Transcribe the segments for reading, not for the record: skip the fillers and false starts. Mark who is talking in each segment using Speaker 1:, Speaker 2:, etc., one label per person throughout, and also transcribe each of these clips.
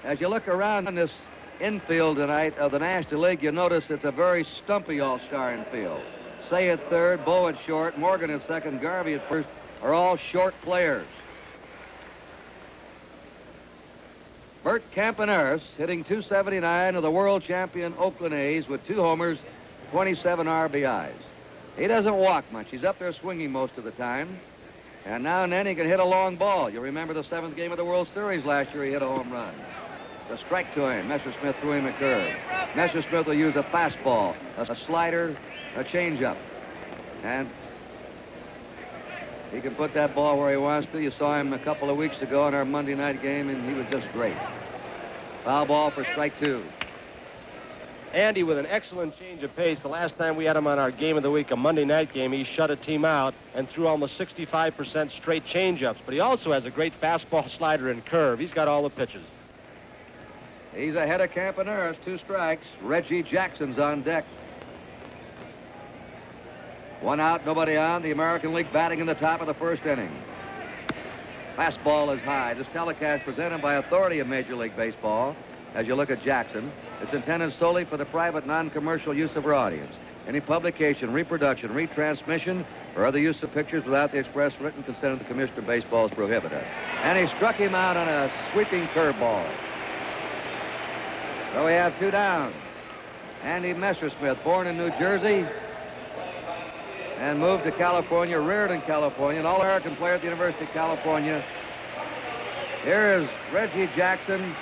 Speaker 1: As you look around in this infield tonight of the National League, you notice it's a very stumpy all-star infield. Say at third, Bo at short, Morgan at second, Garvey at first are all short players. Bert Campaneris hitting .279 of the world champion Oakland A's with 2 homers, 27 RBIs. He doesn't walk much. He's up there swinging most of the time. And now and then he can hit a long ball. You remember the 7th game of the World Series last year, he hit a home run. The strike to him. Messersmith threw him a curve. Messersmith will use a fastball, a slider, a changeup. And he can put that ball where he wants to. You saw him a couple of weeks ago in our Monday night game, and he was just great. Foul ball for strike 2.
Speaker 2: Andy with an excellent change of pace. The last time we had him on our game of the week, a Monday night game, he shut a team out and threw almost 65% straight changeups. But he also has a great fastball, slider, and curve. He's got all the pitches.
Speaker 1: He's ahead of Campaneris, 2 strikes. Reggie Jackson's on deck. 1 out, nobody on. The American League batting in the top of the 1st inning. Fastball is high. This telecast presented by authority of Major League Baseball. As you look at Jackson, it's intended solely for the private, non-commercial use of our audience. Any publication, reproduction, retransmission, or other use of pictures without the express written consent of the Commissioner of Baseball is prohibited. And he struck him out on a sweeping curveball. So we have 2 down. Andy Messersmith, born in New Jersey and moved to California, reared in California, an All-American player at the University of California. Here is Reggie Jackson,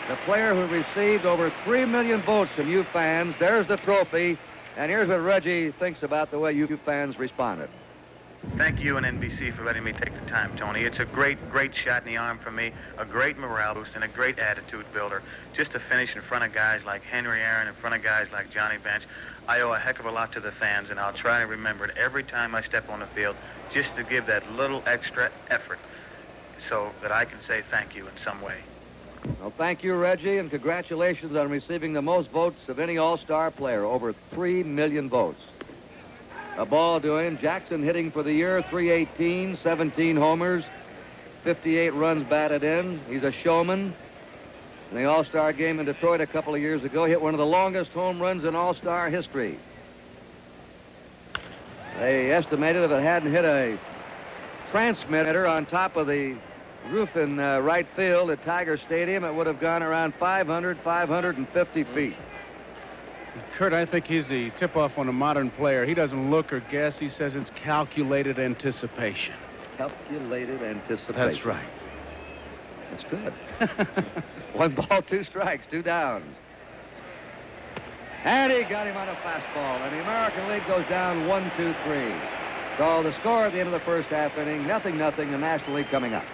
Speaker 1: the player who received over 3 million votes from you fans. There's the trophy, and here's what Reggie thinks about the way you fans responded.
Speaker 3: Thank you and NBC for letting me take the time, Tony. It's a great shot in the arm for me, a great morale boost, and a great attitude builder. Just to finish in front of guys like Henry Aaron, in front of guys like Johnny Bench, I owe a heck of a lot to the fans, and I'll try to remember it every time I step on the field, just to give that little extra effort so that I can say thank you in some way.
Speaker 1: Well, thank you, Reggie, and congratulations on receiving the most votes of any All-Star player, over 3 million votes. A ball to him. Jackson hitting for the year, .318, 17 homers, 58 runs batted in. He's a showman. In the All-Star game in Detroit a couple of years ago, hit one of the longest home runs in All-Star history. They estimated if it hadn't hit a transmitter on top of the roof in right field at Tiger Stadium, it would have gone around 550 feet.
Speaker 4: Kurt, I think he's the tip-off on a modern player. He doesn't look or guess. He says it's calculated anticipation.
Speaker 1: Calculated anticipation.
Speaker 4: That's right.
Speaker 1: That's good. 1 ball, 2 strikes, 2 downs. And he got him on a fastball, and the American League goes down 1-2-3. So the score at the end of the 1st half inning, 0-0, the National League coming up.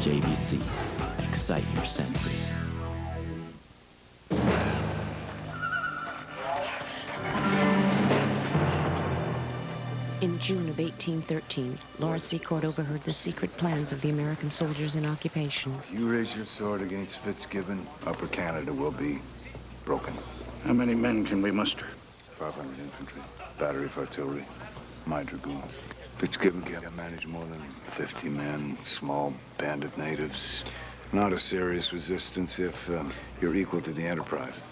Speaker 5: JVC, excite your senses.
Speaker 6: In June of 1813, Laura Secord overheard the secret plans of the American soldiers in occupation.
Speaker 7: If you raise your sword against Fitzgibbon, Upper Canada will be broken.
Speaker 8: How many men can we muster?
Speaker 7: 500 infantry, battery of artillery, my dragoons. Fitzgibbon can't manage more than 50 men, small band of natives. Not a serious resistance if you're equal to the enterprise.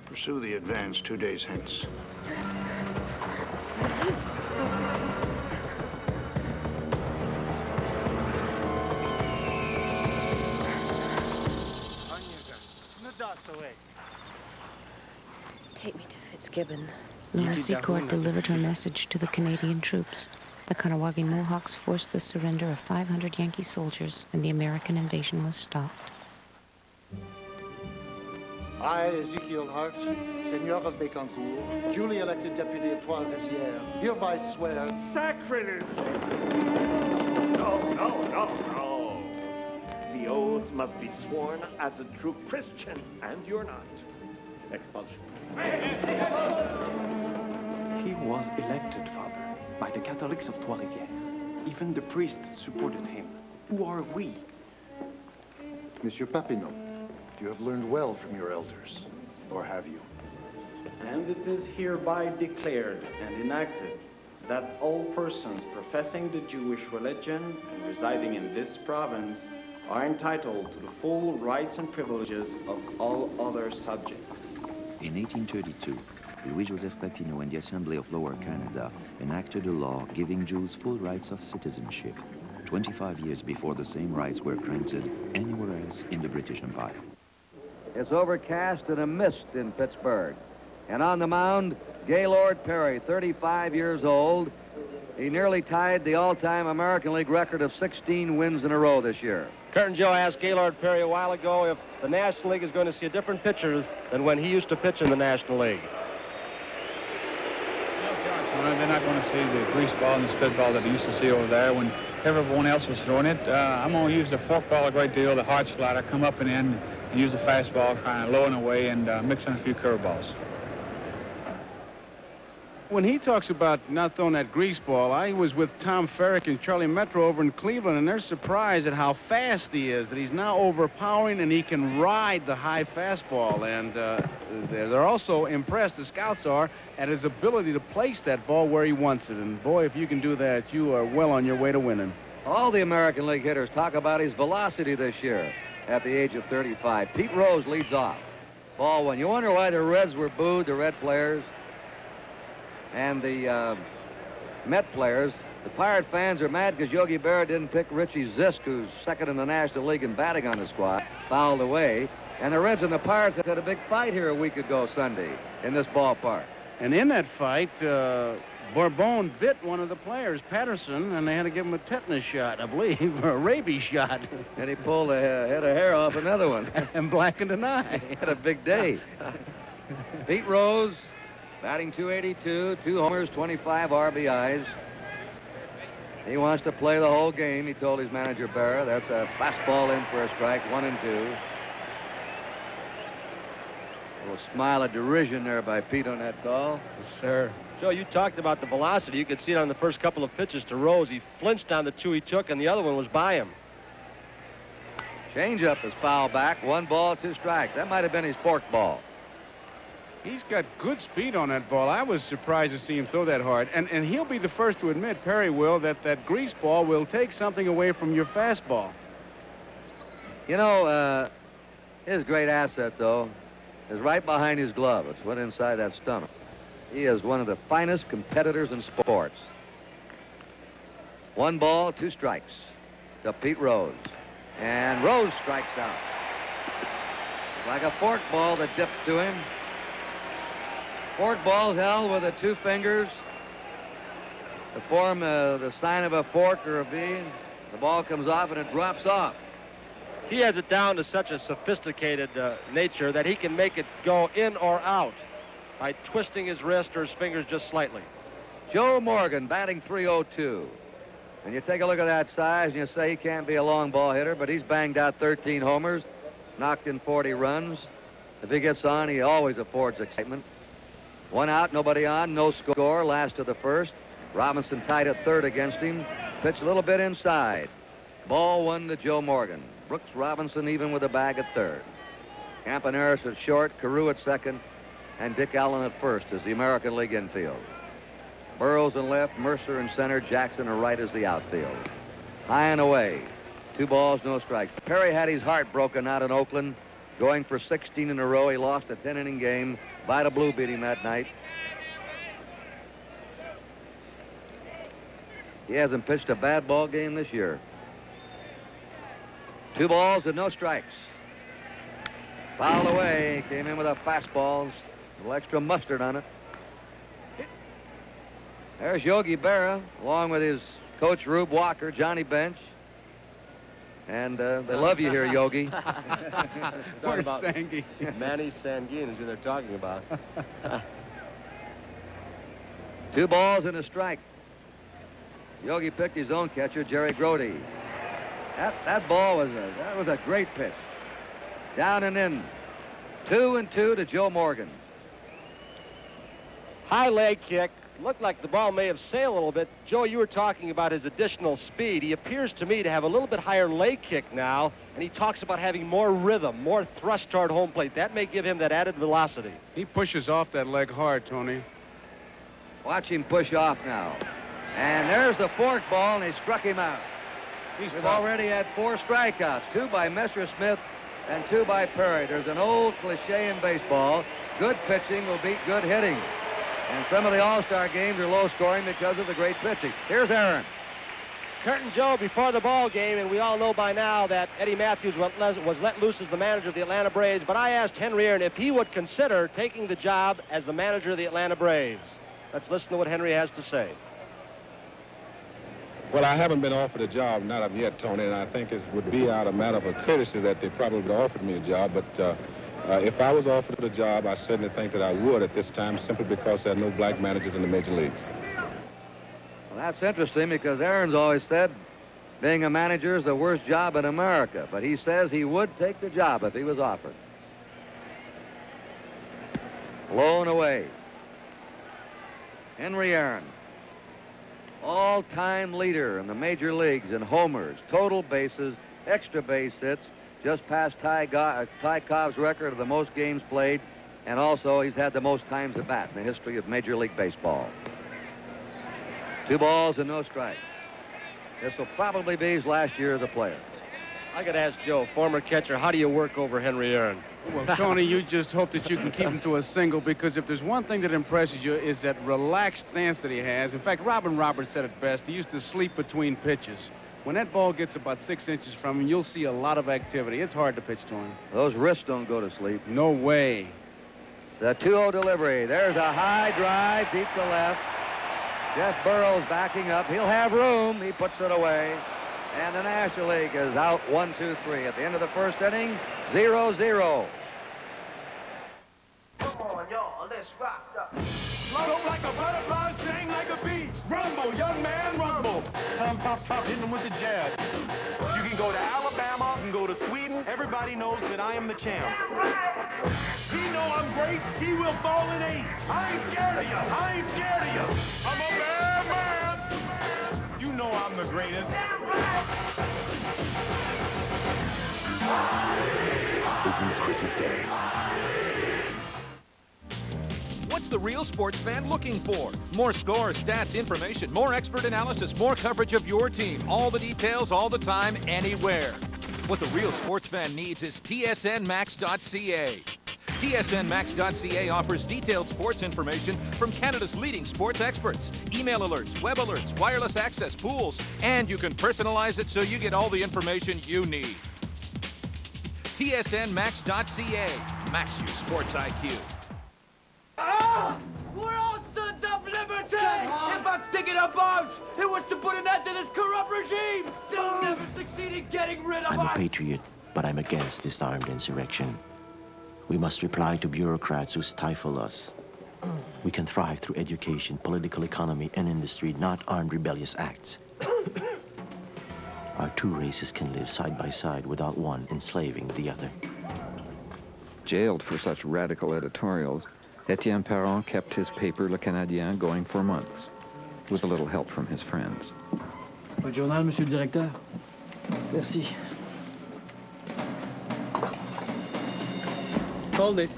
Speaker 8: Pursue the advance 2 days hence.
Speaker 9: Take me to Fitzgibbon.
Speaker 6: Laura Secord delivered her message to the Canadian troops. The Kahnawake Mohawks forced the surrender of 500 Yankee soldiers, and the American invasion was stopped.
Speaker 10: I, Ezekiel Hart, Seigneur of Bécancourt, duly elected deputy of Trois-Rivières, hereby swear...
Speaker 11: Sacrilege!
Speaker 10: No.
Speaker 9: The oath must be sworn as a true Christian, and you're not. Expulsion.
Speaker 11: He was elected, Father, by the Catholics of Trois-Rivières. Even the priests supported him. Who are we?
Speaker 10: Monsieur Papineau, you have learned well from your elders. Or have you?
Speaker 11: And it is hereby declared and enacted that all persons professing the Jewish religion and residing in this province are entitled to the full rights and privileges of all other subjects.
Speaker 12: In 1832, Louis-Joseph Papineau and the Assembly of Lower Canada enacted a law giving Jews full rights of citizenship, 25 years before the same rights were granted anywhere else in the British Empire.
Speaker 1: It's overcast and a mist in Pittsburgh. And on the mound, Gaylord Perry, 35 years old. He nearly tied the all-time American League record of 16 wins in a row this year.
Speaker 2: Curtin Joe asked Gaylord Perry a while ago if the National League is going to see a different pitcher than when he used to pitch in the National League.
Speaker 4: They're not going to see the grease ball and the spit ball that they used to see over there when everyone else was throwing it. I'm going to use the fork ball a great deal, the hard slider, come up and in, and use the fastball kind of low and away, and mix in a few curveballs. When he talks about not throwing that grease ball, I was with Tom Ferrick and Charlie Metro over in Cleveland, and they're surprised at how fast he is, that he's now overpowering and he can ride the high fastball. And they're also impressed, the scouts are, at his ability to place that ball where he wants it. And boy, if you can do that, you are well on your way to winning.
Speaker 1: All the American League hitters talk about his velocity this year at the age of 35. Pete Rose leads off. Ball one. You wonder why the Reds were booed, the Red players. And the Met players, the Pirate fans are mad because Yogi Berra didn't pick Richie Zisk, who's second in the National League in batting on the squad, fouled away. And the Reds and the Pirates had a big fight here a week ago Sunday in this ballpark.
Speaker 4: And in that fight, Bourbon bit one of the players, Patterson, and they had to give him a tetanus shot, I believe, or a rabies shot.
Speaker 1: And he pulled a head of hair off another one.
Speaker 4: And blackened an eye.
Speaker 1: He had a big day. Pete Rose, batting .282, 2 homers, 25 RBIs. He wants to play the whole game, he told his manager, Berra. That's a fastball in for a strike, 1-2. A little smile of derision there by Pete on that call.
Speaker 4: Yes, sir.
Speaker 2: Joe, you talked about the velocity. You could see it on the first couple of pitches to Rose. He flinched on the 2 he took, and the other one was by him.
Speaker 1: Changeup is foul back, 1 ball, 2 strikes. That might have been his fork ball.
Speaker 4: He's got good speed on that ball. I was surprised to see him throw that hard. And he'll be the first to admit, Perry will, that grease ball will take something away from your fastball.
Speaker 1: You know, his great asset, though, is right behind his glove. It's went inside that stomach. He is one of the finest competitors in sports. 1 ball, 2 strikes to Pete Rose. And Rose strikes out. Like a fork ball that dipped to him. Fork ball held with the 2 fingers to form the sign of a fork or a V. The ball comes off and it drops off.
Speaker 2: He has it down to such a sophisticated nature that he can make it go in or out by twisting his wrist or his fingers just slightly.
Speaker 1: Joe Morgan batting .302. And you take a look at that size and you say he can't be a long ball hitter, but he's banged out 13 homers, knocked in 40 runs. If he gets on, he always affords excitement. 1 out, nobody on, no score, last of the first. Robinson tied at third against him. Pitched a little bit inside. Ball 1 to Joe Morgan. Brooks Robinson even with a bag at third. Campaneris at short, Carew at second, and Dick Allen at first as the American League infield. Burroughs in left, Mercer in center, Jackson in right as the outfield. High and away. 2 balls, no strikes. Perry had his heart broken out in Oakland, going for 16 in a row. He lost a 10-inning game. Vida Blue beat him that night. He hasn't pitched a bad ball game this year. 2 balls and no strikes. Fouled away. Came in with a fastball. A little extra mustard on it. There's Yogi Berra, along with his coach Rube Walker, Johnny Bench. And they love you here, Yogi.
Speaker 4: Where's Sangy?
Speaker 2: Manny Sanguine is who they're talking about.
Speaker 1: 2 balls and a strike. Yogi picked his own catcher, Jerry Grody. That ball was a great pitch. Down and in. 2-2 to Joe Morgan.
Speaker 2: High leg kick. Looked like the ball may have sailed a little bit. Joe, you were talking about his additional speed. He appears to me to have a little bit higher leg kick now, and he talks about having more rhythm, more thrust toward home plate. That may give him that added velocity.
Speaker 4: He pushes off that leg hard, Tony.
Speaker 1: Watch him push off now. And there's the fork ball, and he struck him out. We've already had 4 strikeouts, 2 by Messersmith and 2 by Perry. There's an old cliche in baseball. Good pitching will beat good hitting. And some of the All-Star games are low-scoring because of the great pitching. Here's Aaron.
Speaker 2: Curtin Joe before the ball game, and we all know by now that Eddie Matthews was let loose as the manager of the Atlanta Braves, but I asked Henry Aaron if he would consider taking the job as the manager of the Atlanta Braves. Let's listen to what Henry has to say.
Speaker 13: Well, I haven't been offered a job, not of yet, Tony, and I think it would be out of matter of courtesy that they probably offered me a job, but if I was offered a job, I certainly think that I would at this time, simply because there are no black managers in the major leagues.
Speaker 1: Well, that's interesting because Aaron's always said being a manager is the worst job in America, but he says he would take the job if he was offered. Blown away. Henry Aaron, all-time leader in the major leagues in homers, total bases, extra base hits, just past Ty Cobb's record of the most games played, and also he's had the most times at bat in the history of Major League Baseball. 2 balls and no strikes. This will probably be his last year as a player.
Speaker 2: I got to ask Joe, former catcher, how do you work over Henry Aaron?
Speaker 4: Well, Tony, you just hope that you can keep him to a single, because if there's one thing that impresses you is that relaxed stance that he has. In fact, Robin Roberts said it best. He used to sleep between pitches. When that ball gets about 6 inches from him, you'll see a lot of activity. It's hard to pitch to him.
Speaker 1: Those wrists don't go to sleep.
Speaker 4: No way.
Speaker 1: The 2-0 delivery. There's a high drive deep to left. Jeff Burrows backing up. He'll have room. He puts it away. And the National League is out 1-2-3. At the end of the first inning, 0-0.
Speaker 14: Come on, y'all. Let's rock up.
Speaker 15: Float like a butterfly, sing like a bee. Rumble, young man, rumble. Pop, pop, pop, hitting them with the jab. You can go to Alabama, you can go to Sweden. Everybody knows that I am the champ. He know I'm great. He will fall in 8. I ain't scared of you. I ain't scared of you. I'm a bad man. You know I'm the greatest.
Speaker 16: Opens Christmas Day.
Speaker 17: What's the real sports fan looking for? More scores, stats, information, more expert analysis, more coverage of your team. All the details, all the time, anywhere. What the real sports fan needs is tsnmax.ca. tsnmax.ca offers detailed sports information from Canada's leading sports experts. Email alerts, web alerts, wireless access, pools, and you can personalize it so you get all the information you need. tsnmax.ca. Max your sports IQ.
Speaker 14: Ah! We're all sons of liberty! If I'm sticking up arms, it was to put an end to this corrupt regime! They'll never succeed in getting rid of us!
Speaker 18: I'm a patriot, but I'm against this armed insurrection. We must reply to bureaucrats who stifle us. We can thrive through education, political economy, and industry, not armed rebellious acts. Our 2 races can live side by side without one enslaving the other.
Speaker 19: Jailed for such radical editorials, Etienne Perron kept his paper Le Canadien going for months, with a little help from his friends.
Speaker 20: Votre journal, monsieur le directeur.
Speaker 18: Merci.
Speaker 20: Hold it.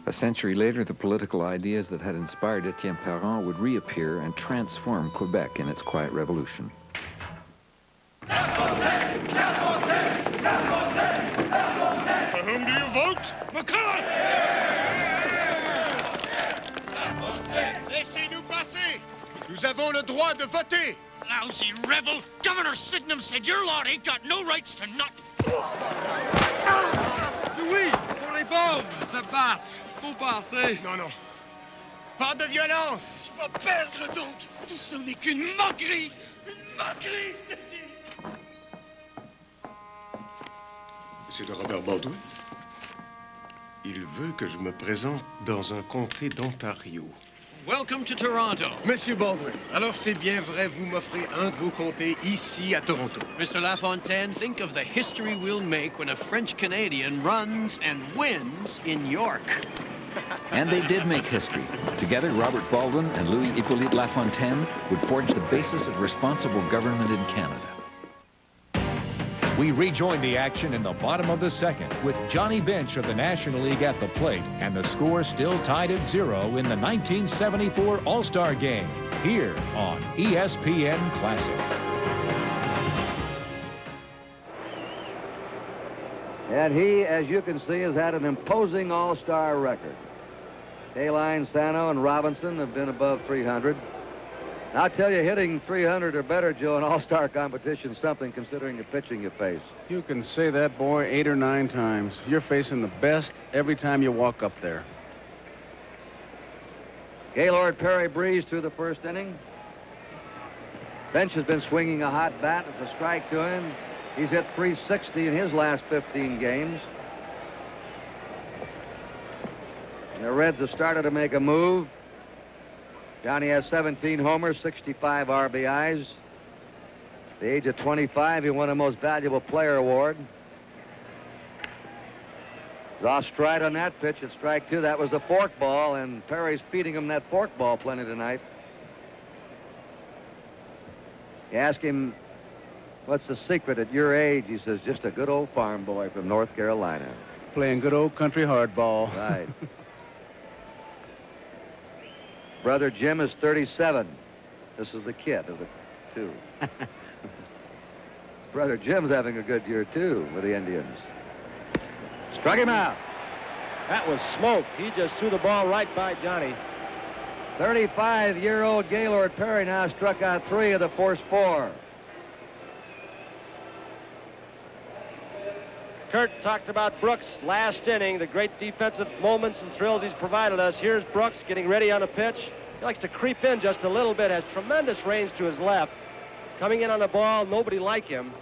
Speaker 19: A century later, the political ideas that had inspired Etienne Perron would reappear and transform Quebec in its quiet revolution.
Speaker 15: For whom do you vote? McCulloch! Laissez-nous passer! Nous avons le droit de voter!
Speaker 21: Lousy rebel! Governor Sydenham said your lot ain't got no rights to nothing.
Speaker 15: Oui, pour les bombes, ça me va. Faut passer. Non, non. Pas de violence! Tu vas perdre donc! Tout ce n'est qu'une moquerie! Une moquerie, je te dis! Monsieur de Robert Baldwin,
Speaker 3: Il veut que je me présente dans un comté d'Ontario.
Speaker 21: Welcome to Toronto.
Speaker 3: Monsieur Baldwin, alors c'est bien vrai, vous m'offrez un de vos comtés ici à Toronto.
Speaker 21: Mr. Lafontaine, think of the history we'll make when a French-Canadian runs and wins in York.
Speaker 17: And they did make history. Together, Robert Baldwin and Louis Hippolyte Lafontaine would forge the basis of responsible government in Canada.
Speaker 22: We rejoin the action in the bottom of the second with Johnny Bench of the National League at the plate and the score still tied at 0 in the 1974 All-Star Game here on ESPN Classic.
Speaker 1: And he, as you can see, has had an imposing all-star record. Kaline, Sano, and Robinson have been above 300. I'll tell you, hitting 300 or better, Joe, in all-star competition is something considering the pitching you face.
Speaker 4: You can say that, boy, 8 or 9 times. You're facing the best every time you walk up there.
Speaker 1: Gaylord Perry breezed through the first inning. Bench has been swinging a hot bat. It's a strike to him. He's hit 360 in his last 15 games. And the Reds have started to make a move. Johnny has 17 homers, 65 RBIs. At the age of 25, he won a Most Valuable Player award. He's off stride on that pitch at strike 2. That was a fork ball, and Perry's feeding him that fork ball plenty tonight. You ask him, what's the secret at your age? He says, just a good old farm boy from North Carolina.
Speaker 4: Playing good old country hardball.
Speaker 1: Right. Brother Jim is 37. This is the kid of the two. Brother Jim's having a good year, too, with the Indians. Struck him out.
Speaker 2: That was smoked. He just threw the ball right by Johnny.
Speaker 1: 35-year-old Gaylord Perry now struck out 3 of the first 4.
Speaker 2: Kurt talked about Brooks last inning, the great defensive moments and thrills he's provided us. Here's Brooks getting ready on a pitch. He likes to creep in just a little bit, has tremendous range to his left. Coming in on the ball, nobody like him.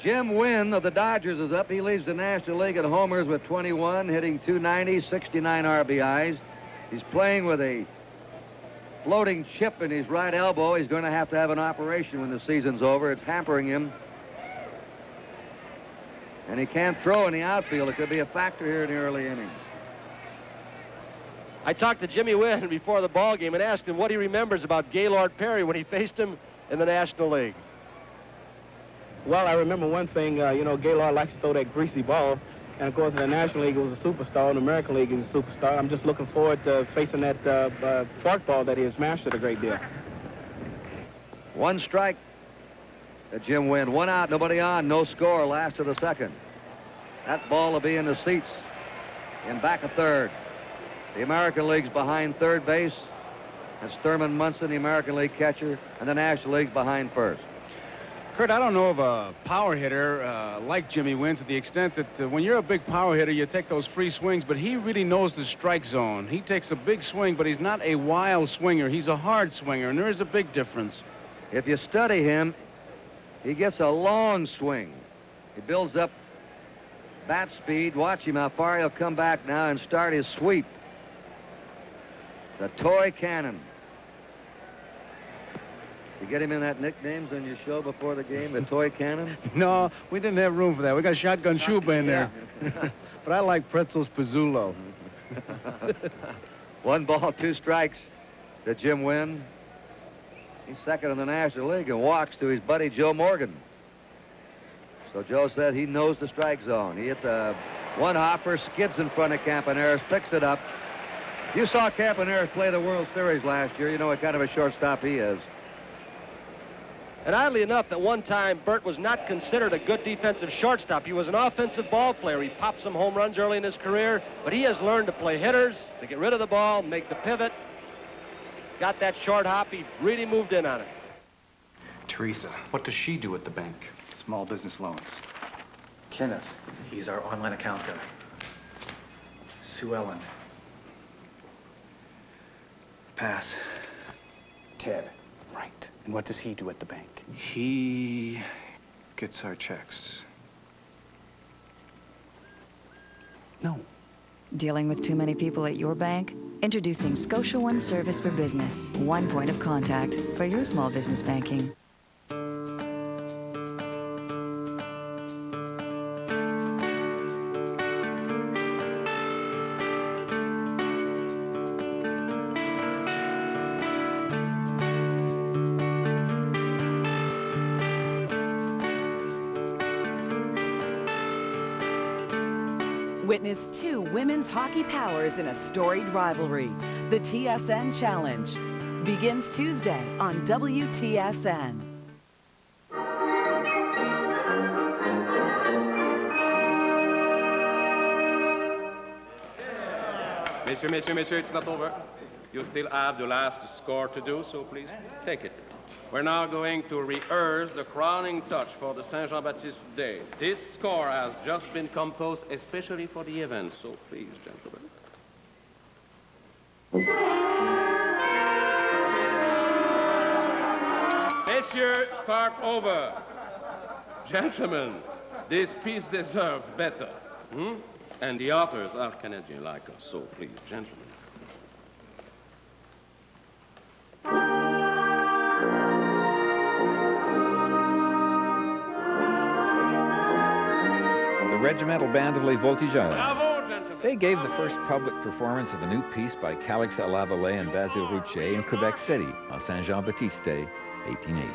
Speaker 1: Jim Wynn of the Dodgers is up. He leads the National League in homers with 21, hitting .290, 69 RBIs. He's playing with a floating chip in his right elbow. He's going to have an operation when the season's over. It's hampering him. And he can't throw in the outfield. It could be a factor here in the early innings.
Speaker 2: I talked to Jimmy Wynn before the ball game and asked him what he remembers about Gaylord Perry when he faced him in the National League.
Speaker 23: Well, I remember one thing, you know, Gaylord likes to throw that greasy ball. And, of course, in the National League, he was a superstar. In the American League, he's a superstar. I'm just looking forward to facing that fork ball that he has mastered a great deal.
Speaker 1: One strike to Jim Wynn. 1 out, nobody on, no score, last of the second. That ball will be in the seats in back of third. The American League's behind third base. That's Thurman Munson, the American League catcher, and the National League's behind first.
Speaker 4: Kurt, I don't know of a power hitter like Jimmy Wynn to the extent that when you're a big power hitter, you take those free swings, but he really knows the strike zone. He takes a big swing, but he's not a wild swinger. He's a hard swinger, and there is a big difference.
Speaker 1: If you study him, he gets a long swing. He builds up bat speed. Watch him how far he'll come back now and start his sweep. The toy cannon. You get him in that nicknames on your show before the game, the toy cannon?
Speaker 4: No, we didn't have room for that. We got Shotgun Shuba in there. But I like Pretzels Pizzulo.
Speaker 1: 1 ball, 2 strikes to Jim Wynn. He's second in the National League and walks to his buddy Joe Morgan. So Joe said he knows the strike zone. He hits a one-hopper, skids in front of Campaneris, picks it up. You saw Campaneris play the World Series last year. You know what kind of a shortstop he is.
Speaker 2: And oddly enough, at one time, Bert was not considered a good defensive shortstop. He was an offensive ball player. He popped some home runs early in his career, but he has learned to play hitters, to get rid of the ball, make the pivot. Got that short hop. He really moved in on it.
Speaker 24: Teresa, what does she do at the bank? Small business loans.
Speaker 25: Kenneth, he's our online account guy. Sue Ellen.
Speaker 24: Pass.
Speaker 25: Ted. Right. And what does he do at the bank?
Speaker 24: He gets our checks.
Speaker 16: No.
Speaker 5: Dealing with too many people at your bank? Introducing Scotia One Service for Business. One point of contact for your small business banking.
Speaker 6: Witness two women's hockey powers in a storied rivalry. The TSN Challenge begins Tuesday on WTSN.
Speaker 7: Messieurs, it's not over. You still have the last score to do, so please take it. We're now going to rehearse the crowning touch for the Saint Jean-Baptiste Day. This score has just been composed especially for the event, so please, gentlemen. Messieurs, start over. Gentlemen, this piece deserves better. And the authors are Canadian like us, so please, gentlemen.
Speaker 19: The Regimental Band of Les Voltigeurs.
Speaker 7: Bravo, gentlemen.
Speaker 19: They gave the first public performance of a new piece by Calix à la Vallée and Basil Rouchet in Quebec City on Saint Jean-Baptiste Day, 1880.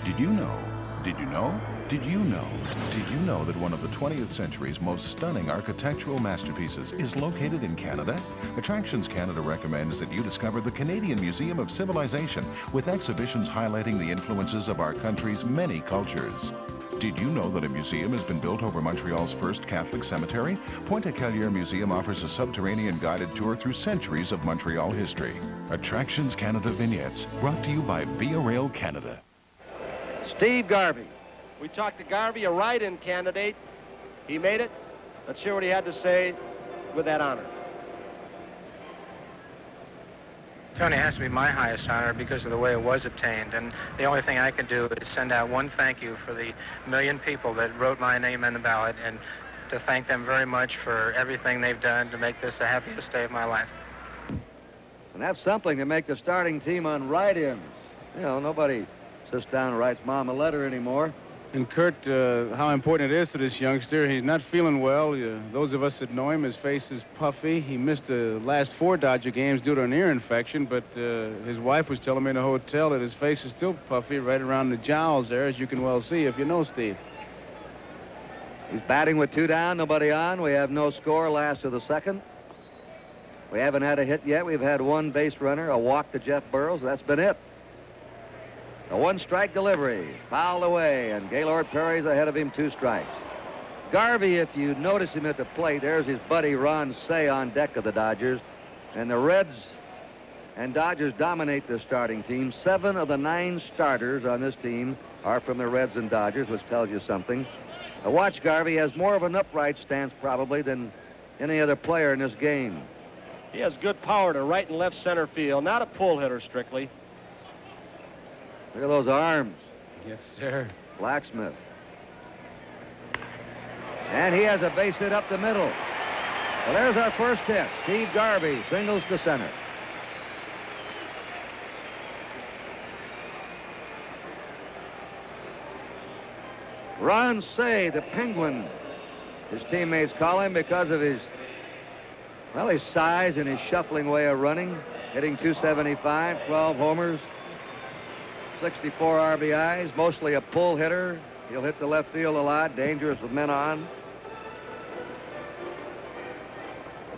Speaker 8: Did you know? Did you know? Did you know? Did you know that one of the 20th century's most stunning architectural masterpieces is located in Canada? Attractions Canada recommends that you discover the Canadian Museum of Civilization with exhibitions highlighting the influences of our country's many cultures. Did you know that a museum has been built over Montreal's first Catholic cemetery? Pointe-à-Calière Museum offers a subterranean guided tour through centuries of Montreal history. Attractions Canada vignettes, brought to you by Via Rail Canada.
Speaker 2: Steve Garvey. We talked to Garvey, a write-in candidate. He made it. Let's hear what he had to say with that honor.
Speaker 9: Tony, has to be my highest honor because of the way it was obtained, and the only thing I can do is send out one thank you for the 1 million people that wrote my name on the ballot, and to thank them very much for everything they've done to make this the happiest day of my life.
Speaker 1: And that's something to make the starting team on write-ins. You know, nobody sits down and writes Mom a letter anymore.
Speaker 4: And Kurt, how important it is to this youngster. He's not feeling well. Those of us that know him, his face is puffy. He missed the last 4 Dodger games due to an ear infection, but his wife was telling me in the hotel that his face is still puffy right around the jowls there, as you can well see if you know Steve.
Speaker 1: He's batting with 2 down, nobody on. We have no score last of the second. We haven't had a hit yet. We've had 1 base runner, a walk to Jeff Burrows. That's been it. A 1-strike delivery, fouled away, and Gaylord Perry's ahead of him 2 strikes. Garvey, if you notice him at the plate, there's his buddy Ron Say on deck of the Dodgers. And the Reds and Dodgers dominate the starting team. 7 of the 9 starters on this team are from the Reds and Dodgers, which tells you something. Watch Garvey has more of an upright stance probably than any other player in this game.
Speaker 2: He has good power to right and left center field, not a pull hitter strictly.
Speaker 1: Look at those arms.
Speaker 4: Yes, sir.
Speaker 1: Blacksmith. And he has a base hit up the middle. Well, there's our first hit. Steve Garvey singles to center. Ron Say, the Penguin, his teammates call him because of his size and his shuffling way of running, hitting .275, 12 homers. 64 RBIs, mostly a pull hitter. He'll hit the left field a lot, dangerous with men on.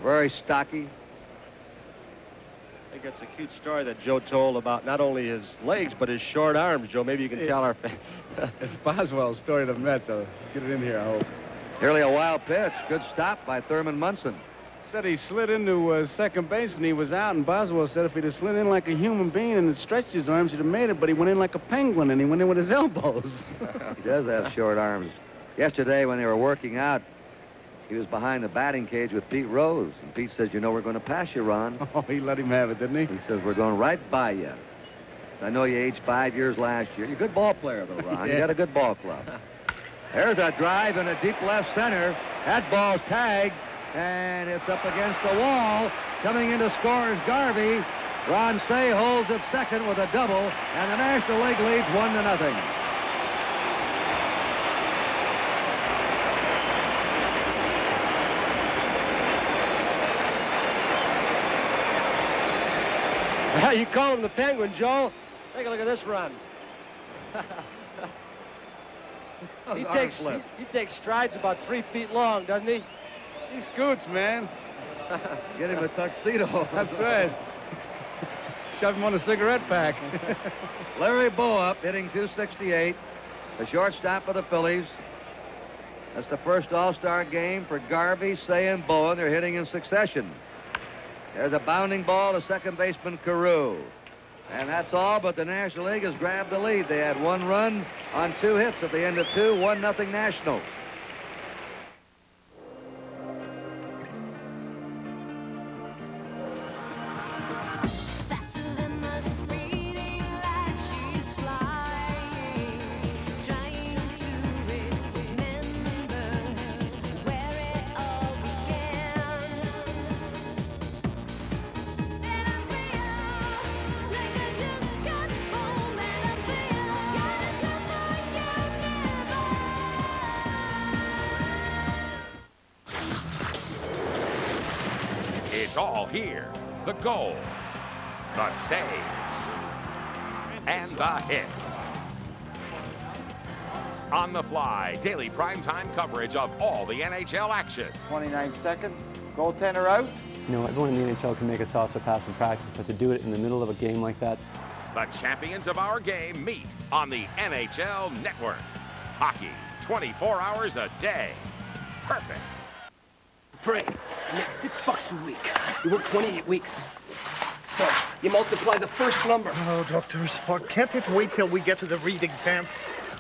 Speaker 1: Very stocky.
Speaker 2: I think it's a cute story that Joe told about not only his legs, but his short arms, Joe. Maybe you can tell our fans.
Speaker 4: It's Boswell's story to the Mets, so get it in here, I hope.
Speaker 1: Nearly a wild pitch. Good stop by Thurman Munson.
Speaker 4: Said he slid into second base and he was out, and Boswell said if he'd have slid in like a human being and stretched his arms, he'd have made it, but he went in like a penguin and he went in with his elbows.
Speaker 1: He does have short arms. Yesterday when they were working out, he was behind the batting cage with Pete Rose, and Pete says, you know, we're going to pass you, Ron.
Speaker 4: Oh, he let him have it, didn't he?
Speaker 1: He says, we're going right by you. I know you aged 5 years last year. You're a good ball player, though, Ron.
Speaker 4: Yeah.
Speaker 1: You got a good ball club. There's a drive in a deep left center. That ball's tagged, and it's up against the wall. Coming in to score is Garvey. Ron Say holds at second with a double, and the National League leads 1-0.
Speaker 2: You call him the Penguin, Joe. Take a look at this run. he takes strides about 3 feet long, doesn't he?
Speaker 4: He scoots, man.
Speaker 1: Get him a tuxedo.
Speaker 4: That's right. Shove him on a cigarette pack.
Speaker 1: Larry Bowa hitting .268, the shortstop for the Phillies. That's the first All-Star game for Garvey, Say, and Bowa. They're hitting in succession. There's a bounding ball to second baseman Carew. And that's all, but the National League has grabbed the lead. They had 1 run on 2 hits at the end of 2, 1-0 Nationals.
Speaker 10: It's all here. The goals, the saves, and the hits. On the fly, daily primetime coverage of all the NHL action.
Speaker 11: 29 seconds. Goaltender out.
Speaker 12: You know, everyone in the NHL can make a saucer pass in practice, but to do it in the middle of a game like that.
Speaker 10: The champions of our game meet on the NHL Network. Hockey, 24 hours a day. Perfect.
Speaker 13: Pray, you make $6 a week. You work 28 weeks. So, you multiply the first number.
Speaker 14: Oh, Dr. Spock, can't it wait till we get to the reading exams?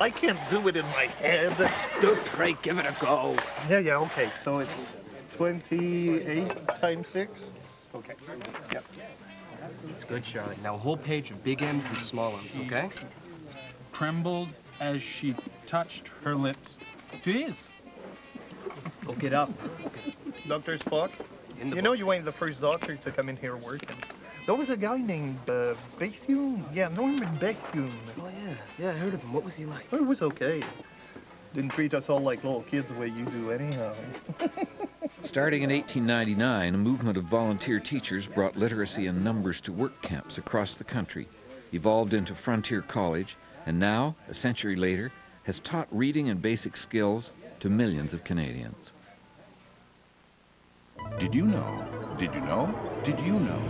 Speaker 14: I can't do it in my head.
Speaker 13: Pray, give it a go.
Speaker 14: Yeah, okay. So it's 28 times 6? Okay. Yep.
Speaker 13: It's good, Charlie. Now, a whole page of big M's and small M's, okay?
Speaker 20: Trembled as she touched her lips to his.
Speaker 13: Go get up.
Speaker 14: Dr. Spock, you know you ain't the first doctor to come in here working. There was a guy named Bethune. Yeah, Norman Bethune.
Speaker 13: Oh, yeah, I heard of him. What was he like?
Speaker 14: Well, it was okay. Didn't treat us all like little kids the way you do anyhow.
Speaker 19: Starting in 1899, a movement of volunteer teachers brought literacy and numbers to work camps across the country, evolved into Frontier College, and now, a century later, has taught reading and basic skills to millions of Canadians.
Speaker 8: Did you know? Did you know? Did you know?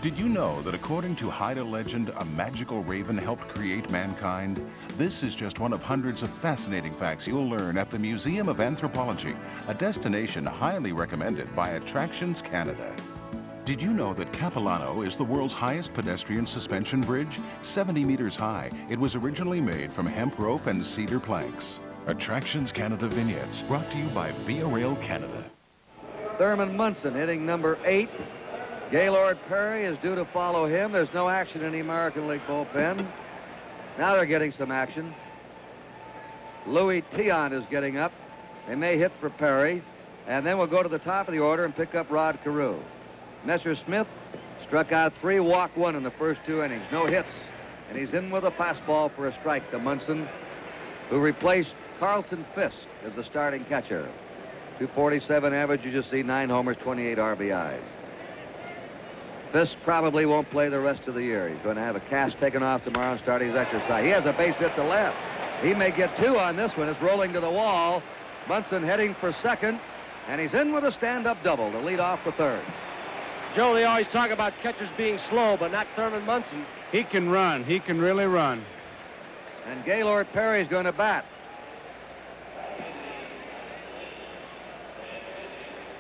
Speaker 8: Did you know that according to Haida legend, a magical raven helped create mankind? This is just one of hundreds of fascinating facts you'll learn at the Museum of Anthropology, a destination highly recommended by Attractions Canada. Did you know that Capilano is the world's highest pedestrian suspension bridge? 70 meters high. It was originally made from hemp rope and cedar planks. Attractions Canada vignettes, brought to you by Via Rail Canada.
Speaker 1: Thurman Munson hitting number 8. Gaylord Perry is due to follow him. There's no action in the American League bullpen. Now they're getting some action. Louis Tion is getting up. They may hit for Perry. And then we'll go to the top of the order and pick up Rod Carew. Messersmith struck out 3, walked 1 in the first 2 innings. No hits. And he's in with a fastball for a strike to Munson, who replaced Carlton Fisk as the starting catcher. 247 average, you just see 9 homers, 28 RBIs. Fisk probably won't play the rest of the year. He's going to have a cast taken off tomorrow and start his exercise. He has a base hit to left. He may get 2 on this one. It's rolling to the wall. Munson heading for second, and he's in with a stand-up double to lead off the third.
Speaker 2: Joe, they always talk about catchers being slow, but not Thurman Munson.
Speaker 4: He can run. He can really run.
Speaker 1: And Gaylord Perry's going to bat.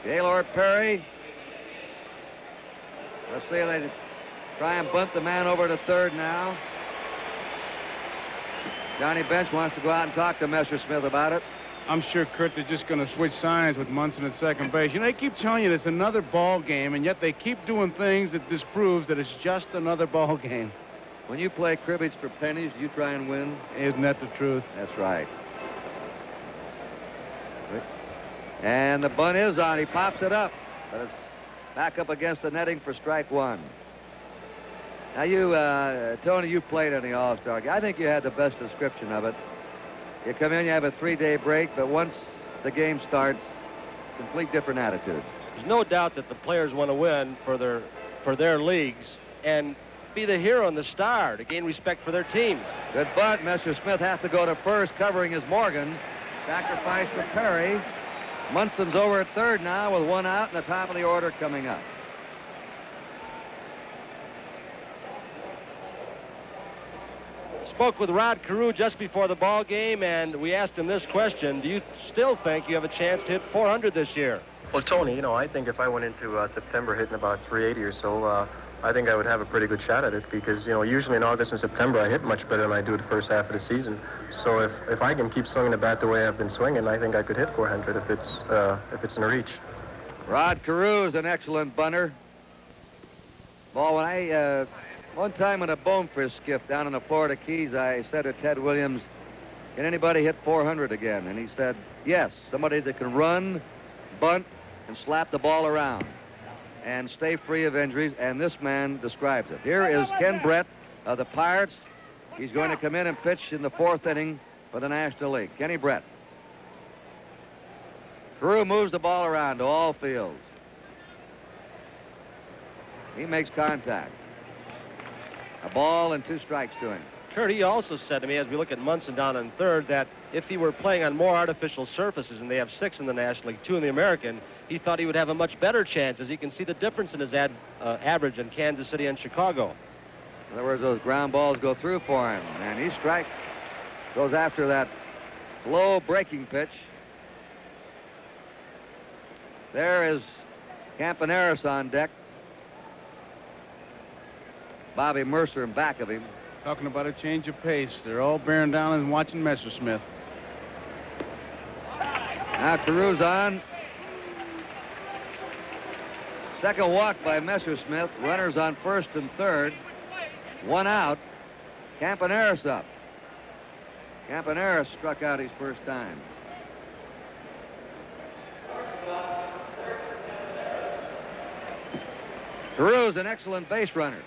Speaker 1: Gaylord Perry. Let's see if they try and bunt the man over to third now. Johnny Bench wants to go out and talk to Messersmith about it.
Speaker 4: I'm sure, Kurt, they're just going to switch sides with Munson at second base. You know, they keep telling you it's another ball game, and yet they keep doing things that disproves that it's just another ball game.
Speaker 1: When you play cribbage for pennies, you try and win.
Speaker 4: Isn't that the truth?
Speaker 1: That's right. And the bunt is on. He pops it up, but it's back up against the netting for strike one. Now you, Tony, you played in the All-Star game. I think you had the best description of it. You come in, you have a 3-day break, but once the game starts, complete different attitude.
Speaker 2: There's no doubt that the players want to win for their leagues and be the hero and the star to gain respect for their teams.
Speaker 1: Good bunt. Messersmith has to go to first, covering his Morgan. Sacrifice for Perry. Munson's over at third now with one out and the top of the order coming up.
Speaker 2: Spoke with Rod Carew just before the ball game, and we asked him this question: do you still think you have a chance to hit 400 this year?
Speaker 3: Well, Tony, you know, I think if I went into September hitting about 380 or so, I think I would have a pretty good shot at it because, you know, usually in August and September I hit much better than I do the first half of the season. So if I can keep swinging the bat the way I've been swinging, I think I could hit 400 if it's in reach.
Speaker 1: Rod Carew is an excellent bunter. Ball, when I one time in a bonefish skiff down in the Florida Keys, I said to Ted Williams, "Can anybody hit 400 again?" And he said, "Yes, somebody that can run, bunt, and slap the ball around and stay free of injuries," and this man describes it. Here is Ken Brett of the Pirates. He's going to come in and pitch in the 4th inning for the National League. Kenny Brett. Carew moves the ball around to all fields. He makes contact. A ball and 2 strikes to him.
Speaker 2: Kurt, he also said to me, as we look at Munson down in third, that if he were playing on more artificial surfaces, and they have 6 in the National League, 2 in the American, he thought he would have a much better chance, as he can see the difference in his average in Kansas City and Chicago.
Speaker 1: In other words, those ground balls go through for him, and he goes after that low breaking pitch. There is Campaneris on deck. Bobby Mercer in back of him.
Speaker 4: Talking about a change of pace. They're all bearing down and watching Messersmith.
Speaker 1: Now Carew's on. Second walk by Messersmith. Runners on first and third. 1 out. Campaneris up. Campaneris struck out his first time. Carew's an excellent base runner.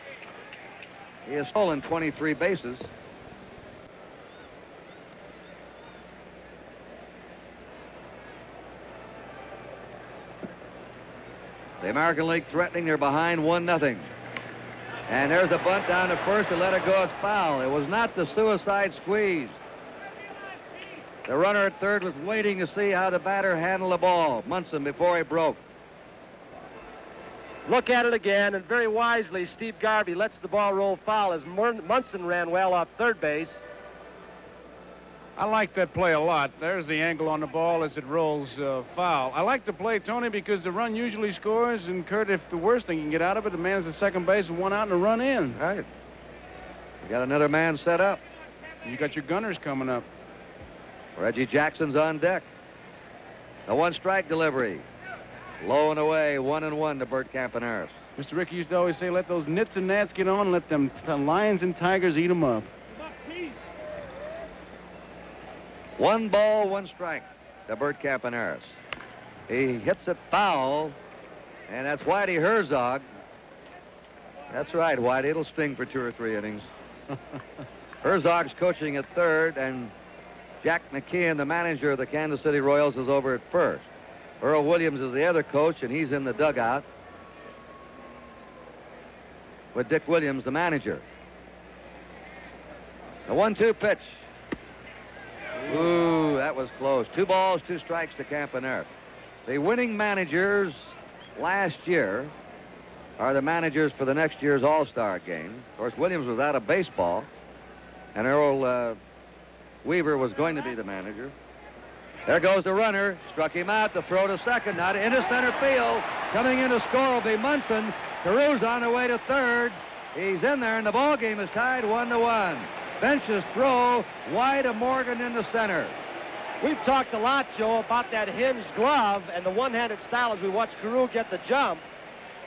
Speaker 1: He has stolen 23 bases. The American League threatening. They're behind 1-0. And there's the bunt down to first and let it go. It's foul. It was not the suicide squeeze. The runner at third was waiting to see how the batter handled the ball, Munson, before he broke.
Speaker 2: Look at it again, and very wisely, Steve Garvey lets the ball roll foul as Munson ran well off third base.
Speaker 4: I like that play a lot. There's the angle on the ball as it rolls foul. I like the play, Tony, because the run usually scores, and Kurt, if the worst thing you can get out of it, the man's at second base and 1 out and a run in.
Speaker 1: Right. You got another man set up.
Speaker 4: You got your gunners coming up.
Speaker 1: Reggie Jackson's on deck. The 1-strike delivery. Low and away, 1-1 to Bert Campaneris.
Speaker 4: Mr. Rickey used to always say, let those nits and gnats get on and let them lions and tigers eat them up.
Speaker 1: 1 ball, 1 strike to Bert Campaneris. He hits it foul, and that's Whitey Herzog. That's right, Whitey. It'll sting for 2 or 3 innings. Herzog's coaching at third, and Jack McKeon, the manager of the Kansas City Royals, is over at first. Earl Williams is the other coach, and he's in the dugout with Dick Williams, the manager. The 1-2 pitch. Ooh, that was close. 2 balls, 2 strikes to Campaneris. The winning managers last year are the managers for the next year's All-Star game. Of course, Williams was out of baseball, and Earl Weaver was going to be the manager. There goes the runner. Struck him out. The throw to second. Now into center field. Coming in to score will be Munson. Carew's on the way to third. He's in there, and the ball game is tied 1-1. Bench's throw wide of Morgan in the center.
Speaker 2: We've talked a lot, Joe, about that hinged glove and the one-handed style as we watch Carew get the jump.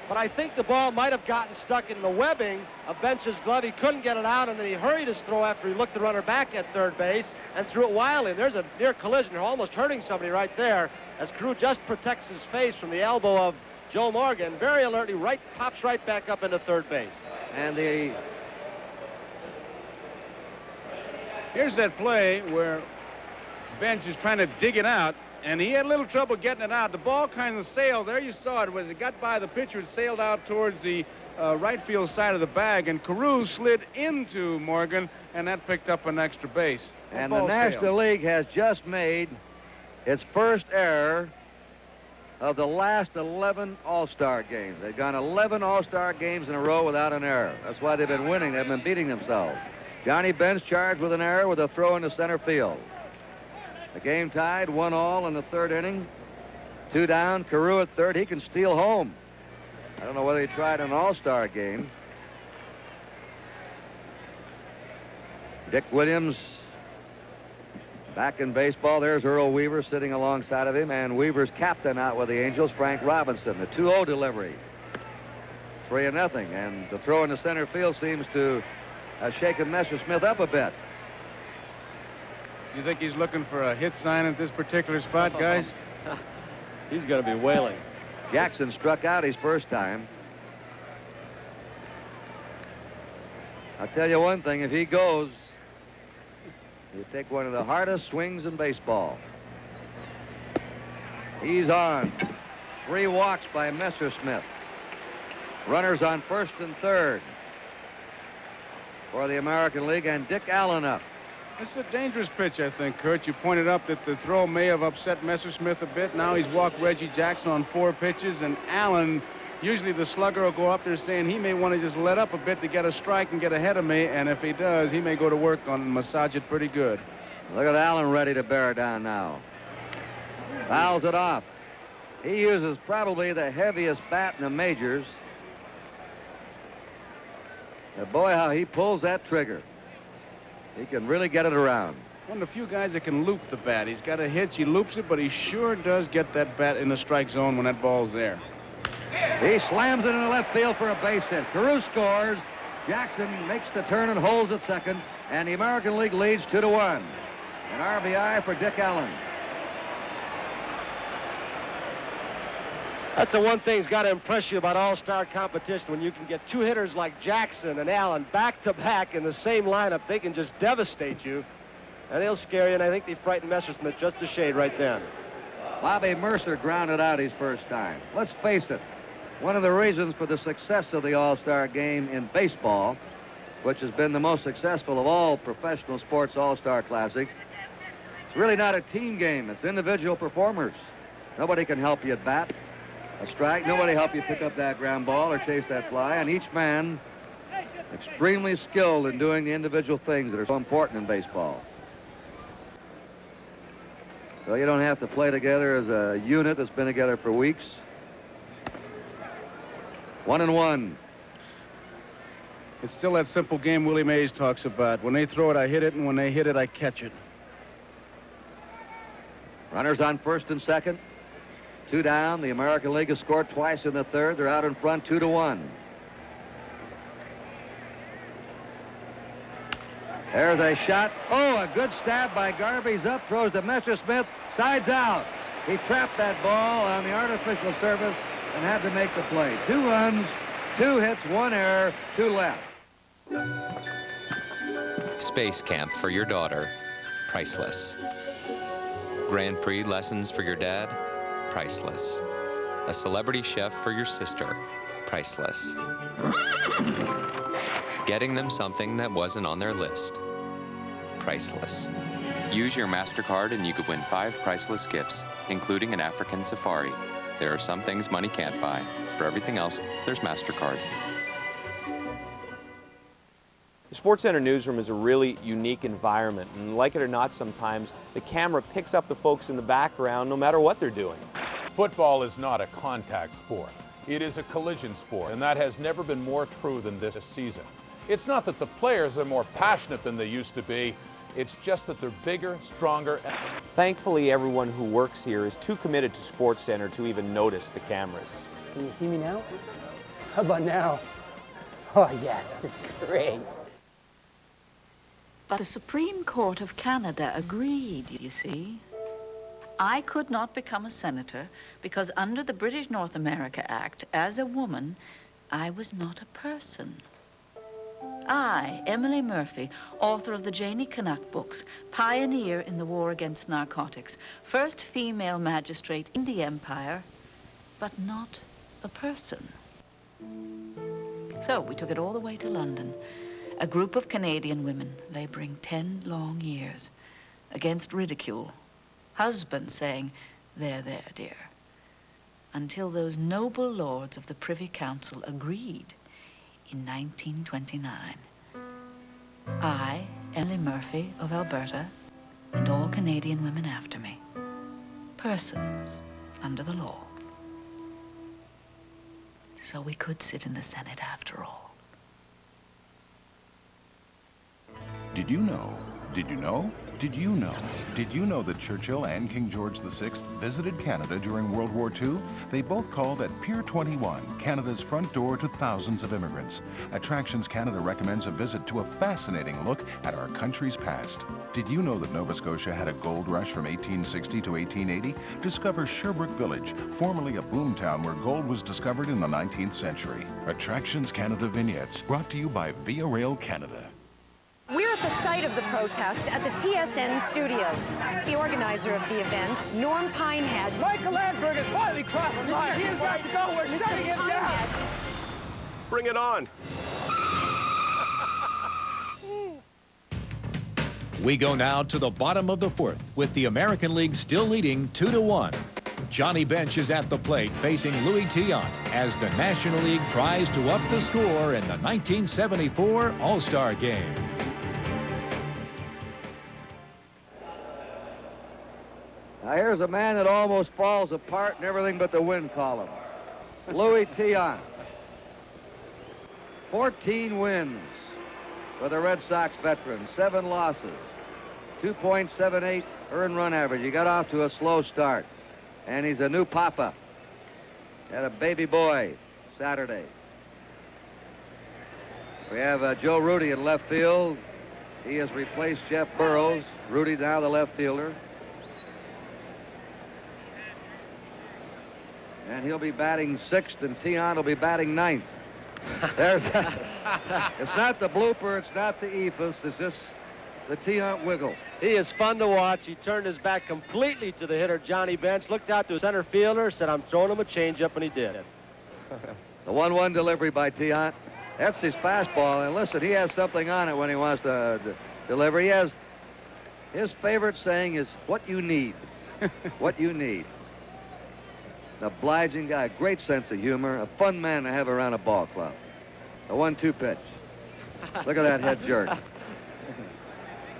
Speaker 2: but I think the ball might have gotten stuck in the webbing of Bench's glove. He couldn't get it out, and then he hurried his throw after he looked the runner back at third base and threw it wildly. There's a near collision, almost hurting somebody right there, as Carew just protects his face from the elbow of Joe Morgan. Very alertly, pops right back up into third base.
Speaker 1: And
Speaker 4: here's that play where Bench is trying to dig it out, and he had a little trouble getting it out. The ball kind of sailed. There you saw it. As it got by the pitcher, it sailed out towards the right field side of the bag, and Carew slid into Morgan, and that picked up an extra base.
Speaker 1: And the National League has just made its first error of the last 11 All-Star games. They've gone 11 All-Star games in a row without an error. That's why they've been winning. They've been beating themselves. Johnny Bench charged with an error with a throw into center field. The game tied, 1-1 in the third inning. 2 down, Carew at third. He can steal home. I don't know whether he tried an All-Star game. Dick Williams back in baseball. There's Earl Weaver sitting alongside of him, and Weaver's captain out with the Angels, Frank Robinson. The 2-0 delivery. 3-0, and the throw in the center field seems to have shaken Messersmith up a bit.
Speaker 4: You think he's looking for a hit sign at this particular spot, guys?
Speaker 2: He's going to be wailing.
Speaker 1: Jackson struck out his first time. I'll tell you one thing, if he goes, he'll take one of the hardest swings in baseball. He's on. 3 walks by Messersmith. Runners on first and third for the American League, and Dick Allen up.
Speaker 4: This is a dangerous pitch, I think, Kurt. You pointed up that the throw may have upset Messersmith a bit. Now he's walked Reggie Jackson on 4 pitches, and Allen, usually the slugger will go up there saying he may want to just let up a bit to get a strike and get ahead of me, and if he does, he may go to work on and massage it pretty good.
Speaker 1: Look at Allen ready to bear down now. Fouls it off. He uses probably the heaviest bat in the majors. But boy, how he pulls that trigger. He can really get it around.
Speaker 4: One of the few guys that can loop the bat. He's got a hitch, he loops it, but he sure does get that bat in the strike zone when that ball's there.
Speaker 1: He slams it into left field for a base hit. Carew scores. Jackson makes the turn and holds at second, and the American League leads 2-1. An RBI for Dick Allen.
Speaker 2: That's the one thing that's got to impress you about all-star competition. When you can get 2 hitters like Jackson and Allen back-to-back in the same lineup, they can just devastate you, and they'll scare you, and I think they frightened Messersmith just a shade right then.
Speaker 1: Bobby Mercer grounded out his first time. Let's face it, one of the reasons for the success of the All-Star game in baseball, which has been the most successful of all professional sports All-Star Classics, it's really not a team game. It's individual performers. Nobody can help you at bat. A strike, nobody help you pick up that ground ball or chase that fly, and each man extremely skilled in doing the individual things that are so important in baseball. So you don't have to play together as a unit that's been together for weeks. 1-1.
Speaker 4: It's still that simple game Willie Mays talks about. When they throw it, I hit it, and when they hit it, I catch it.
Speaker 1: Runners on first and second. 2 down. The American League has scored twice in the third. They're out in front 2-1. There's a shot. Oh, a good stab by Garvey's up. Throws to Messersmith. Sides out. He trapped that ball on the artificial surface and had to make the play. 2 runs, 2 hits, 1 error, 2 left.
Speaker 15: Space camp for your daughter, priceless. Grand Prix lessons for your dad, priceless. A celebrity chef for your sister, priceless. Getting them something that wasn't on their list, priceless. Use your MasterCard and you could win 5 priceless gifts, including an African safari. There are some things money can't buy. For everything else, there's MasterCard.
Speaker 17: The SportsCenter newsroom is a really unique environment, and like it or not, sometimes the camera picks up the folks in the background no matter what they're doing.
Speaker 18: Football is not a contact sport. It is a collision sport, and that has never been more true than this season. It's not that the players are more passionate than they used to be, it's just that they're bigger, stronger.
Speaker 17: Thankfully, everyone who works here is too committed to SportsCenter to even notice the cameras.
Speaker 21: Can you see me now? How about now? Oh, yeah, this is great.
Speaker 22: But the Supreme Court of Canada agreed, you see. I could not become a senator because under the British North America Act, as a woman, I was not a person. I, Emily Murphy, author of the Janie Canuck books, pioneer in the war against narcotics, first female magistrate in the empire, but not a person. So we took it all the way to London. A group of Canadian women laboring 10 long years against ridicule. Husbands saying, there, dear. Until those noble lords of the Privy Council agreed in 1929. I, Emily Murphy of Alberta, and all Canadian women after me. Persons under the law. So we could sit in the Senate after all.
Speaker 8: Did you know? Did you know? Did you know? Did you know that Churchill and King George VI visited Canada during World War II? They both called at Pier 21, Canada's front door to thousands of immigrants. Attractions Canada recommends a visit to a fascinating look at our country's past. Did you know that Nova Scotia had a gold rush from 1860 to 1880? Discover Sherbrooke Village, formerly a boomtown where gold was discovered in the 19th century. Attractions Canada vignettes, brought to you by Via Rail Canada.
Speaker 23: We're at the site of the protest at the TSN studios. The organizer of the event, Norm Pinehead.
Speaker 24: Michael Lansberg has finally crossed the line. He has got to go. We're shutting him down.
Speaker 2: Bring it on.
Speaker 25: We go now to the bottom of the fourth, with the American League still leading 2-1. Johnny Bench is at the plate facing Louis Tiant as the National League tries to up the score in the 1974 All-Star Game.
Speaker 1: Now here's a man that almost falls apart in everything but the win column. Louis Tiant. 14 wins for the Red Sox veteran, 7 losses, 2.78 earned run average. He got off to a slow start, and he's a new papa. Had a baby boy Saturday. We have Joe Rudy in left field. He has replaced Jeff Burrows. Rudy now the left fielder. And he'll be batting 6th, and Tiant will be batting 9th. There's it's not the blooper, it's not the ephus, it's just the Tiant wiggle.
Speaker 2: He is fun to watch. He turned his back completely to the hitter, Johnny Bench, looked out to his center fielder, said, I'm throwing him a changeup, and he did.
Speaker 1: The 1-1 delivery by Tiant. That's his fastball, and listen, he has something on it when he wants to deliver. He has, his favorite saying is, what you need. What you need. An obliging guy, great sense of humor, a fun man to have around a ball club. A 1-2 pitch. Look at that head jerk.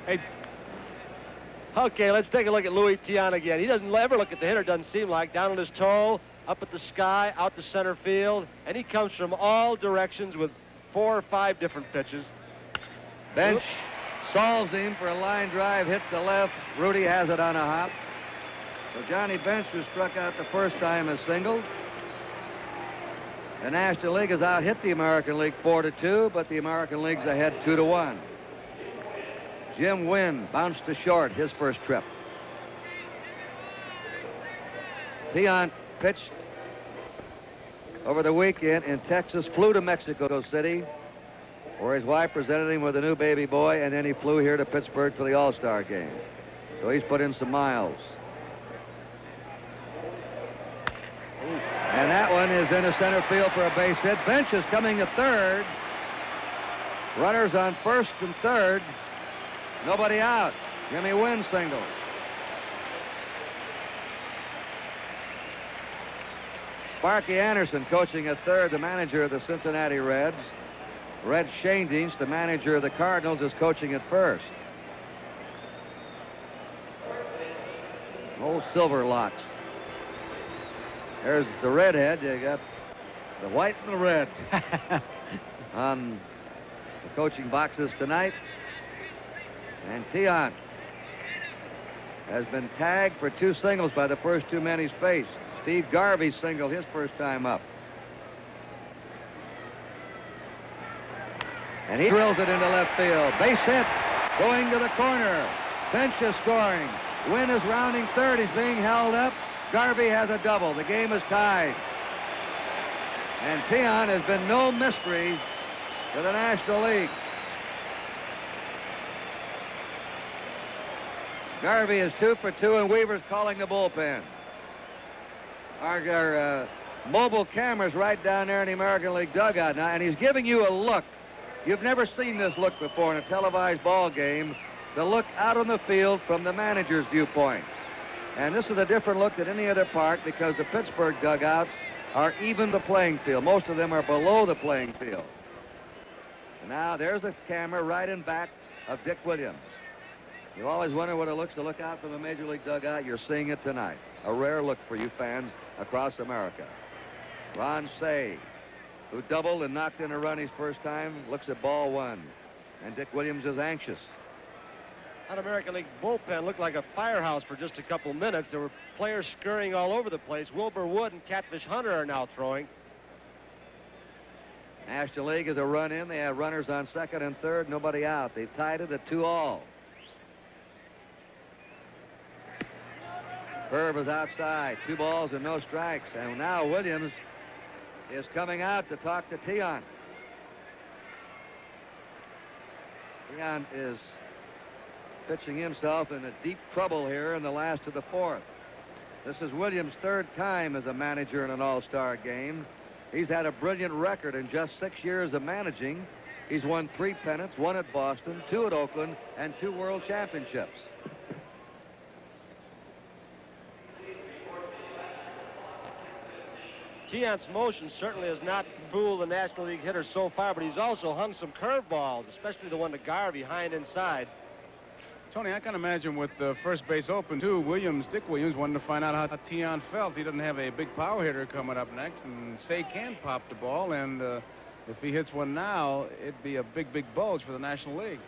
Speaker 2: Hey, okay, let's take a look at Louis Tiant again. He doesn't ever look at the hitter, doesn't seem like. Down on his toe, up at the sky, out to center field, and he comes from all directions with 4 or 5 different pitches.
Speaker 1: Bench solves him for a line drive, hit to left. Rudy has it on a hop. So Johnny Bench, who struck out the first time, has singled. The National League has out-hit the American League 4-2, but the American League's ahead 2-1. Jim Wynn bounced to short his first trip. Tiant pitched over the weekend in Texas, flew to Mexico City, where his wife presented him with a new baby boy, and then he flew here to Pittsburgh for the All-Star game. So he's put in some miles. And that one is into center field for a base hit. Bench is coming to third. Runners on first and third. Nobody out. Jimmy Wynn single. Sparky Anderson coaching at third, the manager of the Cincinnati Reds. Red Schoendienst, the manager of the Cardinals, is coaching at first. Old Silver Locks. There's the redhead. You got the white and the red on the coaching boxes tonight. And Tiant has been tagged for 2 singles by the first 2 men he's faced. Steve Garvey singled his first time up. And he drills it into left field. Base hit. Going to the corner. Bench is scoring. Wynn is rounding third. He's being held up. Garvey has a double. The game is tied. And Tiant has been no mystery to the National League. Garvey is 2 for 2, and Weaver's calling the bullpen. Our mobile camera's right down there in the American League dugout now, and he's giving you a look. You've never seen this look before in a televised ball game, the look out on the field from the manager's viewpoint. And this is a different look than any other park because the Pittsburgh dugouts are even the playing field. Most of them are below the playing field. And now there's the camera right in back of Dick Williams. You always wonder what it looks to look out from a Major League dugout. You're seeing it tonight. A rare look for you fans across America. Ron Say, who doubled and knocked in a run his first time, looks at ball one. And Dick Williams is anxious.
Speaker 2: That American League bullpen looked like a firehouse for just a couple minutes. There were players scurrying all over the place. Wilbur Wood and Catfish Hunter are now throwing.
Speaker 1: National League is a run in. They have runners on second and third, nobody out. They've tied it at 2-all. Curve is outside. 2 balls and no strikes. And now Williams is coming out to talk to Tiant. Tiant is pitching himself into deep trouble here in the last of the fourth. This is Williams' third time as a manager in an all-star game. He's had a brilliant record in just 6 years of managing. He's won 3 pennants, 1 at Boston, 2 at Oakland, and 2 world championships.
Speaker 2: Tiant's motion certainly has not fooled the National League hitter so far, but he's also hung some curveballs, especially the one to Garvey, behind inside.
Speaker 4: Tony, I can imagine with the first base open, too, Dick Williams wanted to find out how Tiant felt. He doesn't have a big power hitter coming up next, and Say can pop the ball, and if he hits one now, it'd be a big, big bulge for the National League.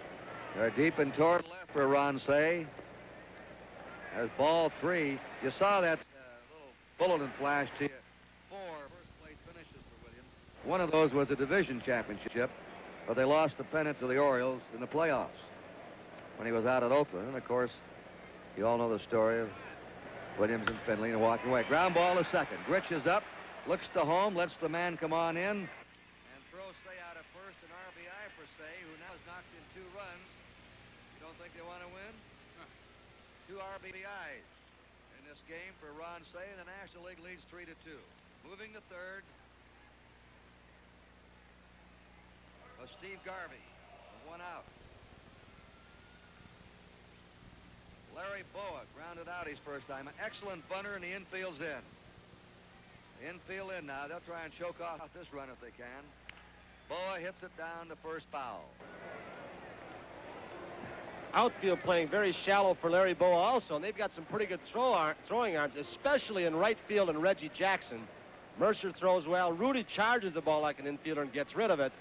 Speaker 1: They're deep and toward left for Ron Say. There's ball 3. You saw that little bulletin flash to you. 4 first-place finishes for Williams. One of those was a division championship, but they lost the pennant to the Orioles in the playoffs when he was out at Oakland. And, of course, you all know the story of Williams and Finley and walking away. Ground ball to second. Grich is up, looks to home, lets the man come on in, and throws Say out at first, an RBI for Say, who now has knocked in 2 runs. You don't think they want to win? 2 RBIs in this game for Ron Say, and the National League leads 3-2. Moving to third was Steve Garvey, with 1 out. Larry Boa grounded out his first time. An excellent bunter, and the infield's in. The infield in now. They'll try and choke off this run if they can. Boa hits it down to first foul.
Speaker 2: Outfield playing very shallow for Larry Boa also, and they've got some pretty good throwing arms, especially in right field and Reggie Jackson. Mercer throws well. Rudy charges the ball like an infielder and gets rid of it.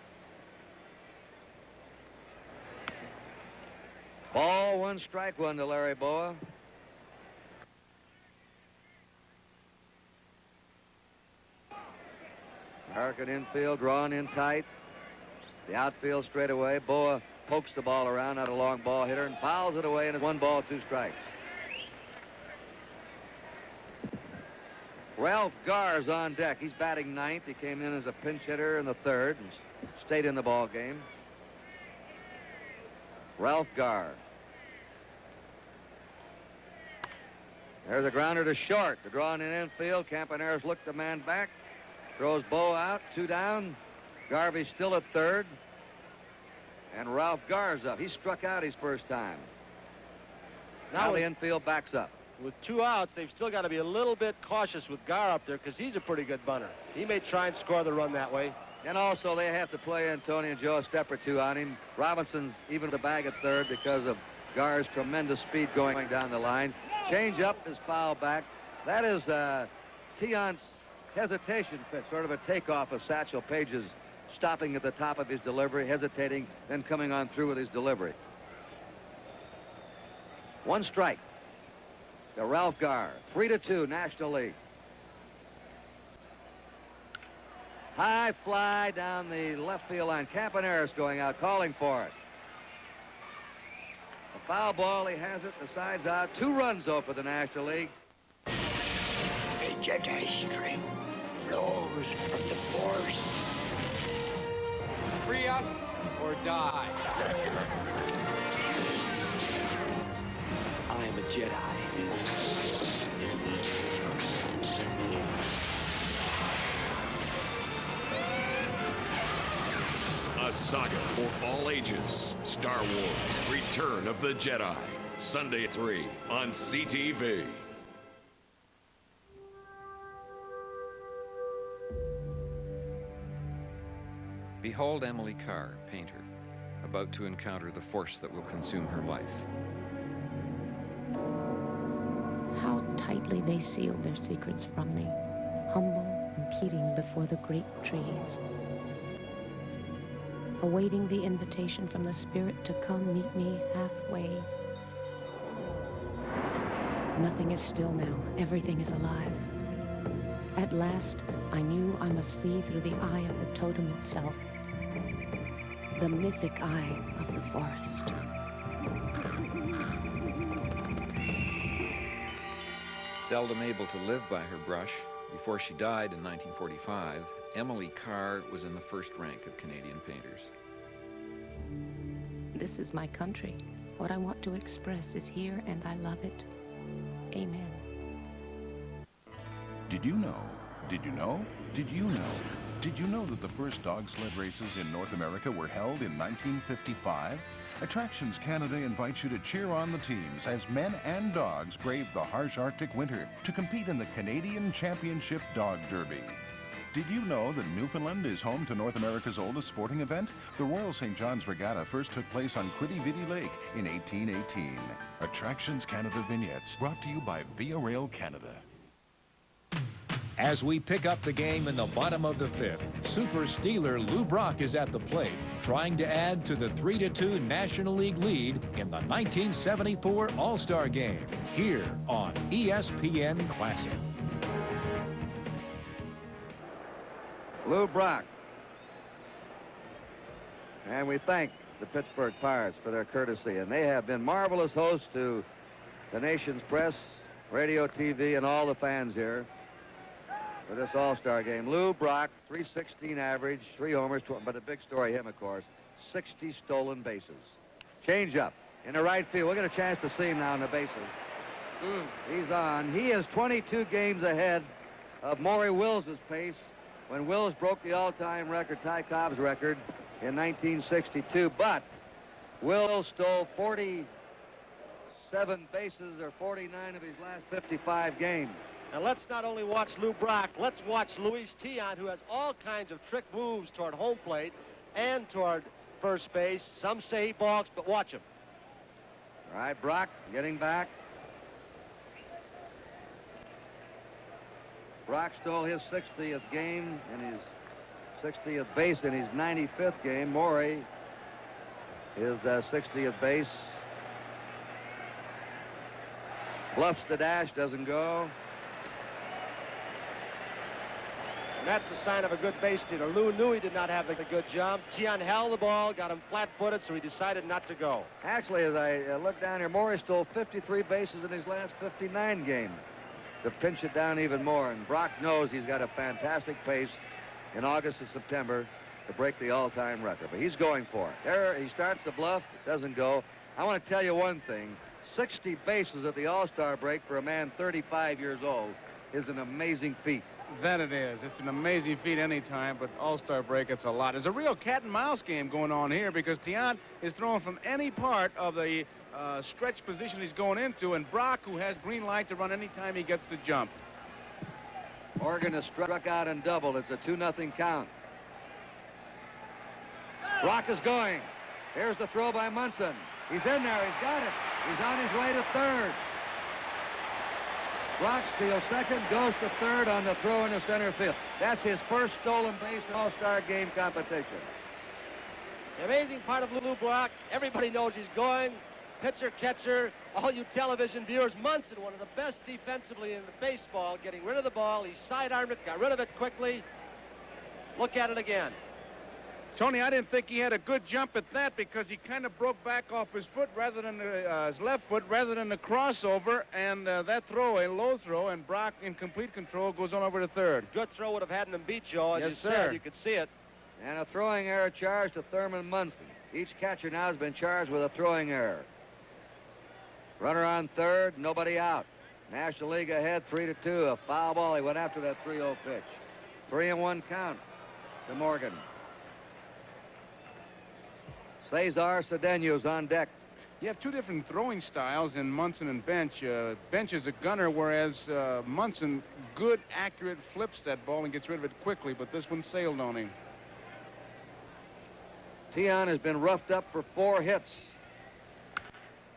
Speaker 1: Ball 1, strike 1 to Larry Boa. American infield drawn in tight. The outfield straight away. Boa pokes the ball around, not a long ball hitter, and fouls it away, and it's 1 ball, 2 strikes. Ralph Garr's on deck. He's batting 9th. He came in as a pinch hitter in the 3rd and stayed in the ball game. Ralph Garr. There's a grounder to short. The draw in an infield. Campaneris looked the man back. Throws Boa out. 2 down. Garvey's still at 3rd. And Ralph Garr's up. He struck out his first time. Now the infield backs up.
Speaker 2: With 2 outs, they've still got to be a little bit cautious with Garr up there because he's a pretty good bunter. He may try and score the run that way.
Speaker 1: And also they have to play Antonio and Joe a step or 2 on him. Robinson's even the bag at 3rd because of Garr's tremendous speed going down the line. Change up is foul back. That is Tiant's hesitation pitch, sort of a takeoff of Satchel Paige's, stopping at the top of his delivery, hesitating, then coming on through with his delivery. 1 strike to Ralph Garr. 3-2 National League. High fly down the left field line. Campaneris going out, calling for it. A foul ball, he has it, the side's out. 2 runs, though, for the National League.
Speaker 5: The Jedi stream flows from the Force.
Speaker 6: Free up or die.
Speaker 13: I am a Jedi.
Speaker 10: A saga for all ages. Star Wars: Return of the Jedi. Sunday at 3 on CTV.
Speaker 19: Behold Emily Carr, painter, about to encounter the force that will consume her life.
Speaker 7: How tightly they sealed their secrets from me, humble and pleading before the great trees, awaiting the invitation from the Spirit to come meet me halfway. Nothing is still now. Everything is alive. At last, I knew I must see through the eye of the totem itself, the mythic eye of the forest.
Speaker 19: Seldom able to live by her brush, before she died in 1945, Emily Carr was in the first rank of Canadian painters.
Speaker 7: This is my country. What I want to express is here, and I love it. Amen.
Speaker 8: Did you know? Did you know? Did you know? Did you know that the first dog sled races in North America were held in 1955? Attractions Canada invites you to cheer on the teams as men and dogs brave the harsh Arctic winter to compete in the Canadian Championship Dog Derby. Did you know that Newfoundland is home to North America's oldest sporting event? The Royal St. John's Regatta first took place on Quidi Vidi Lake in 1818. Attractions Canada vignettes brought to you by Via Rail Canada.
Speaker 25: As we pick up the game in the bottom of the 5th, Super Steeler Lou Brock is at the plate, trying to add to the 3-2 National League lead in the 1974 All-Star Game, here on ESPN Classic.
Speaker 1: Lou Brock. And we thank the Pittsburgh Pirates for their courtesy, and they have been marvelous hosts to the nation's press, radio, TV, and all the fans here for this All-Star Game. Lou Brock, .316 average, 3 homers, but a big story him, of course, 60 stolen bases. Change up in the right field. We'll get a chance to see him now in the bases. He's on. He is 22 games ahead of Maury Wills' pace when Wills broke the all-time record, Ty Cobb's record, in 1962. But Wills stole 47 bases or 49 of his last 55 games.
Speaker 2: And let's not only watch Lou Brock, let's watch Luis Tiant, who has all kinds of trick moves toward home plate and toward first base. Some say he balks, but watch him.
Speaker 1: All right, Brock getting back. Brock stole his 60th game and his 60th base in his 95th game. Maury, his 60th base. Bluffs the dash, doesn't go.
Speaker 2: And that's a sign of a good base stealer. Lou knew he did not have a good jump. Tiant held the ball, got him flat-footed, so he decided not to go.
Speaker 1: Actually, as I look down here, Maury stole 53 bases in his last 59 games to pinch it down even more. And Brock knows he's got a fantastic pace in August and September to break the all-time record. But he's going for it. There, he starts the bluff. It doesn't go. I want to tell you one thing. 60 bases at the All-Star break for a man 35 years old is an amazing feat.
Speaker 4: That it is. It's an amazing feat anytime, but All-Star break, it's a lot. There's a real cat-and-mouse game going on here because Tiant is throwing from any part of the stretch position he's going into, and Brock, who has green light to run anytime he gets the jump.
Speaker 1: Morgan has struck out and doubled. It's a 2-0 count. Brock is going. Here's the throw by Munson. He's in there. He's got it. He's on his way to third. Brock steals second, goes to third on the throw in the center field. That's his first stolen base in All-Star game competition.
Speaker 2: The amazing part of Lou Brock, everybody knows he's going. Pitcher, catcher, all you television viewers. Munson, one of the best defensively in the baseball, getting rid of the ball. He sidearmed it, got rid of it quickly. Look at it again.
Speaker 4: Tony, I didn't think he had a good jump at that because he kind of broke back off his foot rather than his left foot rather than the crossover, and that throw, a low throw, and Brock in complete control goes on over to third.
Speaker 2: Good throw would have had him beat, Joe. As
Speaker 4: Yes,
Speaker 2: you
Speaker 4: sir.
Speaker 2: said, you could see it.
Speaker 1: And a throwing error charged to Thurman Munson. Each catcher now has been charged with a throwing error. Runner on third, nobody out. National League ahead 3-2. A foul ball. He went after that 3-0 pitch. 3-1 count to Morgan. Cesar Cedeno's on deck.
Speaker 4: You have two different throwing styles in Munson and Bench. Bench is a gunner, whereas Munson, good, accurate, flips that ball and gets rid of it quickly, but this one sailed on him.
Speaker 1: Tian has been roughed up for 4 hits.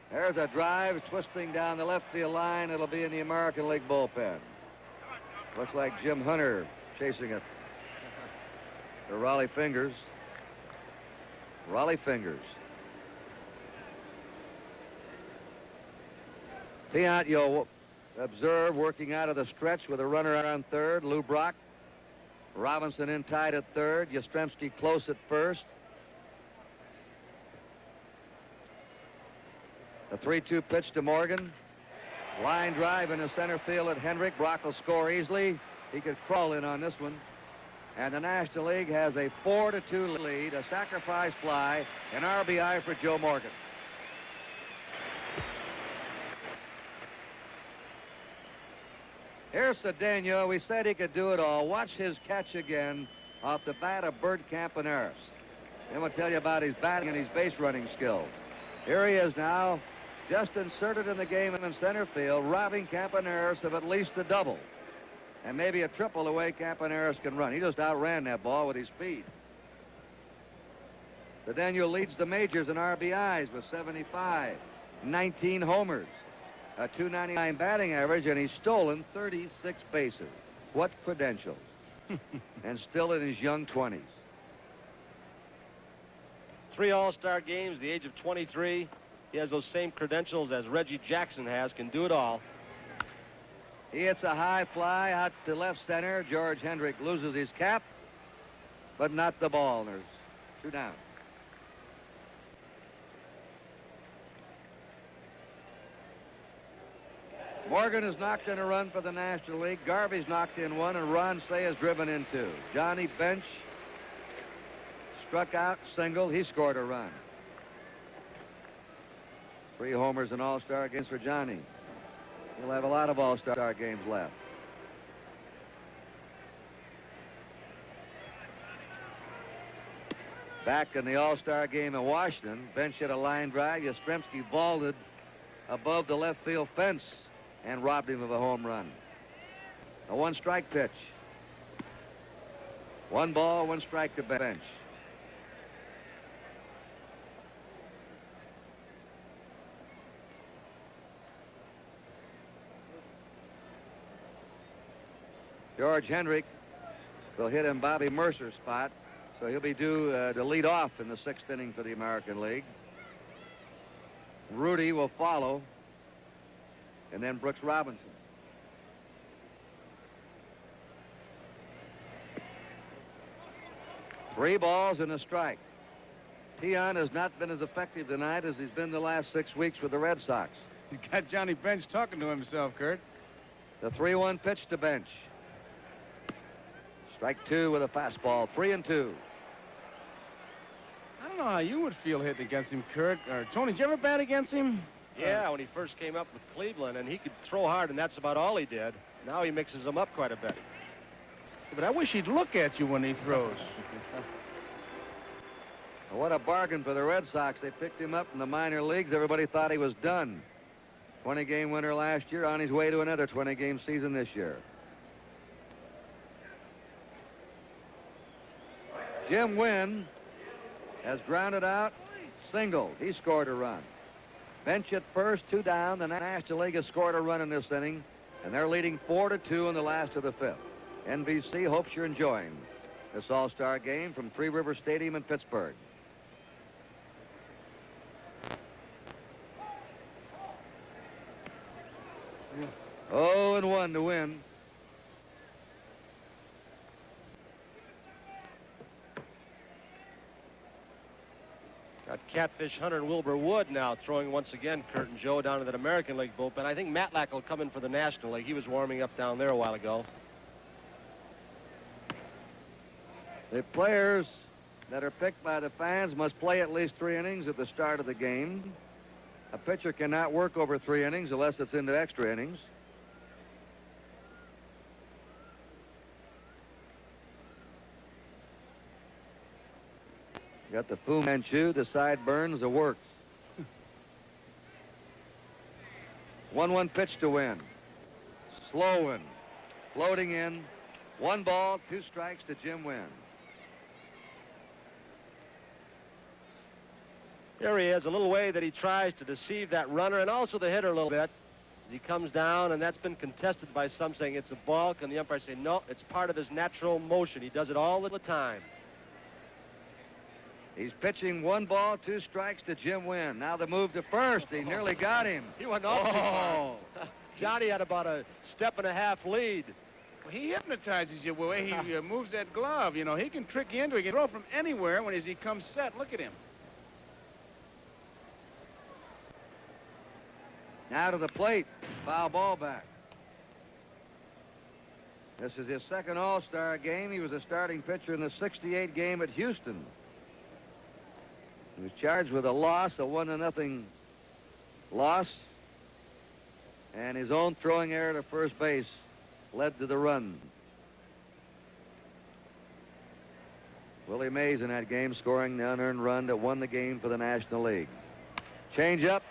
Speaker 1: There's a drive twisting down the left field line. It'll be in the American League bullpen. Looks like Jim Hunter chasing it. The Raleigh Fingers. Raleigh Fingers. Tiant, you'll observe working out of the stretch with a runner on third. Lou Brock. Robinson in tight at third. Yastrzemski close at first. The 3-2 pitch to Morgan. Line drive into center field at Hendrick. Brock will score easily. He could crawl in on this one. And the National League has a 4-2 lead, a sacrifice fly, an RBI for Joe Morgan. Here's Cedeno. We said he could do it all. Watch his catch again off the bat of Bert Campaneris. Then we'll tell you about his batting and his base running skills. Here he is now, just inserted in the game in center field, robbing Campaneris of at least a double. And maybe a triple the way Campaneris can run. He just outran that ball with his speed. Cedeno leads the majors in RBIs with 75, 19 homers, a .299 batting average, and he's stolen 36 bases. What credentials? And still in his young 20s.
Speaker 2: 3 All-Star games, the age of 23. He has those same credentials as Reggie Jackson has, can do it all.
Speaker 1: He hits a high fly out to left center. George Hendrick loses his cap, but not the ball. There's 2 down. Morgan has knocked in a run for the National League. Garvey's knocked in 1, and Ron Say has driven in 2. Johnny Bench struck out, singled. He scored a run. 3 homers in All-Star games for Johnny. He'll have a lot of All-Star games left. Back in the All-Star game in Washington, Bench hit a line drive. Yastrzemski vaulted above the left field fence and robbed him of a home run. A 1-strike pitch. 1 ball, 1 strike to Bench. George Hendrick will hit him Bobby Mercer's spot, so he'll be due to lead off in the 6th inning for the American League. Rudy will follow, and then Brooks Robinson. Three balls and a strike. Tian has not been as effective tonight as he's been the last 6 weeks with the Red Sox.
Speaker 4: He's got Johnny Bench talking to himself, Kurt.
Speaker 1: The 3-1 pitch to Bench. Strike 2 with a fastball. 3-2.
Speaker 4: I don't know how you would feel hitting against him, Kurt. Tony, did you ever bat against him?
Speaker 2: Yeah, when he first came up with Cleveland, and he could throw hard, and that's about all he did. Now he mixes them up quite a bit.
Speaker 4: But I wish he'd look at you when he throws.
Speaker 1: What a bargain for the Red Sox. They picked him up in the minor leagues. Everybody thought he was done. 20-game winner last year, on his way to another 20-game season this year. Jim Wynn has grounded out, singled. He scored a run. Bench at first, 2 down. The National League has scored a run in this inning, and they're leading 4-2 in the last of the 5th. NBC hopes you're enjoying this All-Star game from Three River Stadium in Pittsburgh.
Speaker 4: Yeah.
Speaker 1: 0-1 to win.
Speaker 2: Got Catfish Hunter and Wilbur Wood now throwing once again, Kurt and Joe, down to that American League bullpen. I think Matlack will come in for the National League. He was warming up down there a while ago.
Speaker 1: The players that are picked by the fans must play at least 3 innings at the start of the game. A pitcher cannot work over 3 innings unless it's into extra innings. Got the Fu Manchu, the sideburns, the works. 1-1 pitch to win. Slow one. Floating in. 1 ball, 2 strikes to Jim Wynn.
Speaker 2: There he is, a little way that he tries to deceive that runner and also the hitter a little bit. He comes down, and that's been contested by some saying it's a balk, and the umpire say, no, it's part of his natural motion. He does it all the time.
Speaker 1: He's pitching 1 ball, 2 strikes to Jim Wynn. Now the move to first. He nearly got him.
Speaker 2: He went off. Johnny had about a 1.5 lead.
Speaker 4: Well, he hypnotizes you the way he moves that glove. You know, he can trick you into it. He can throw from anywhere when he comes set. Look at him.
Speaker 1: Now to the plate. Foul ball back. This is his 2nd All-Star game. He was a starting pitcher in the '68 game at Houston. He was charged with a loss, a 1-0 loss. And his own throwing error to first base led to the run. Willie Mays in that game scoring the unearned run that won the game for the National League. Change up.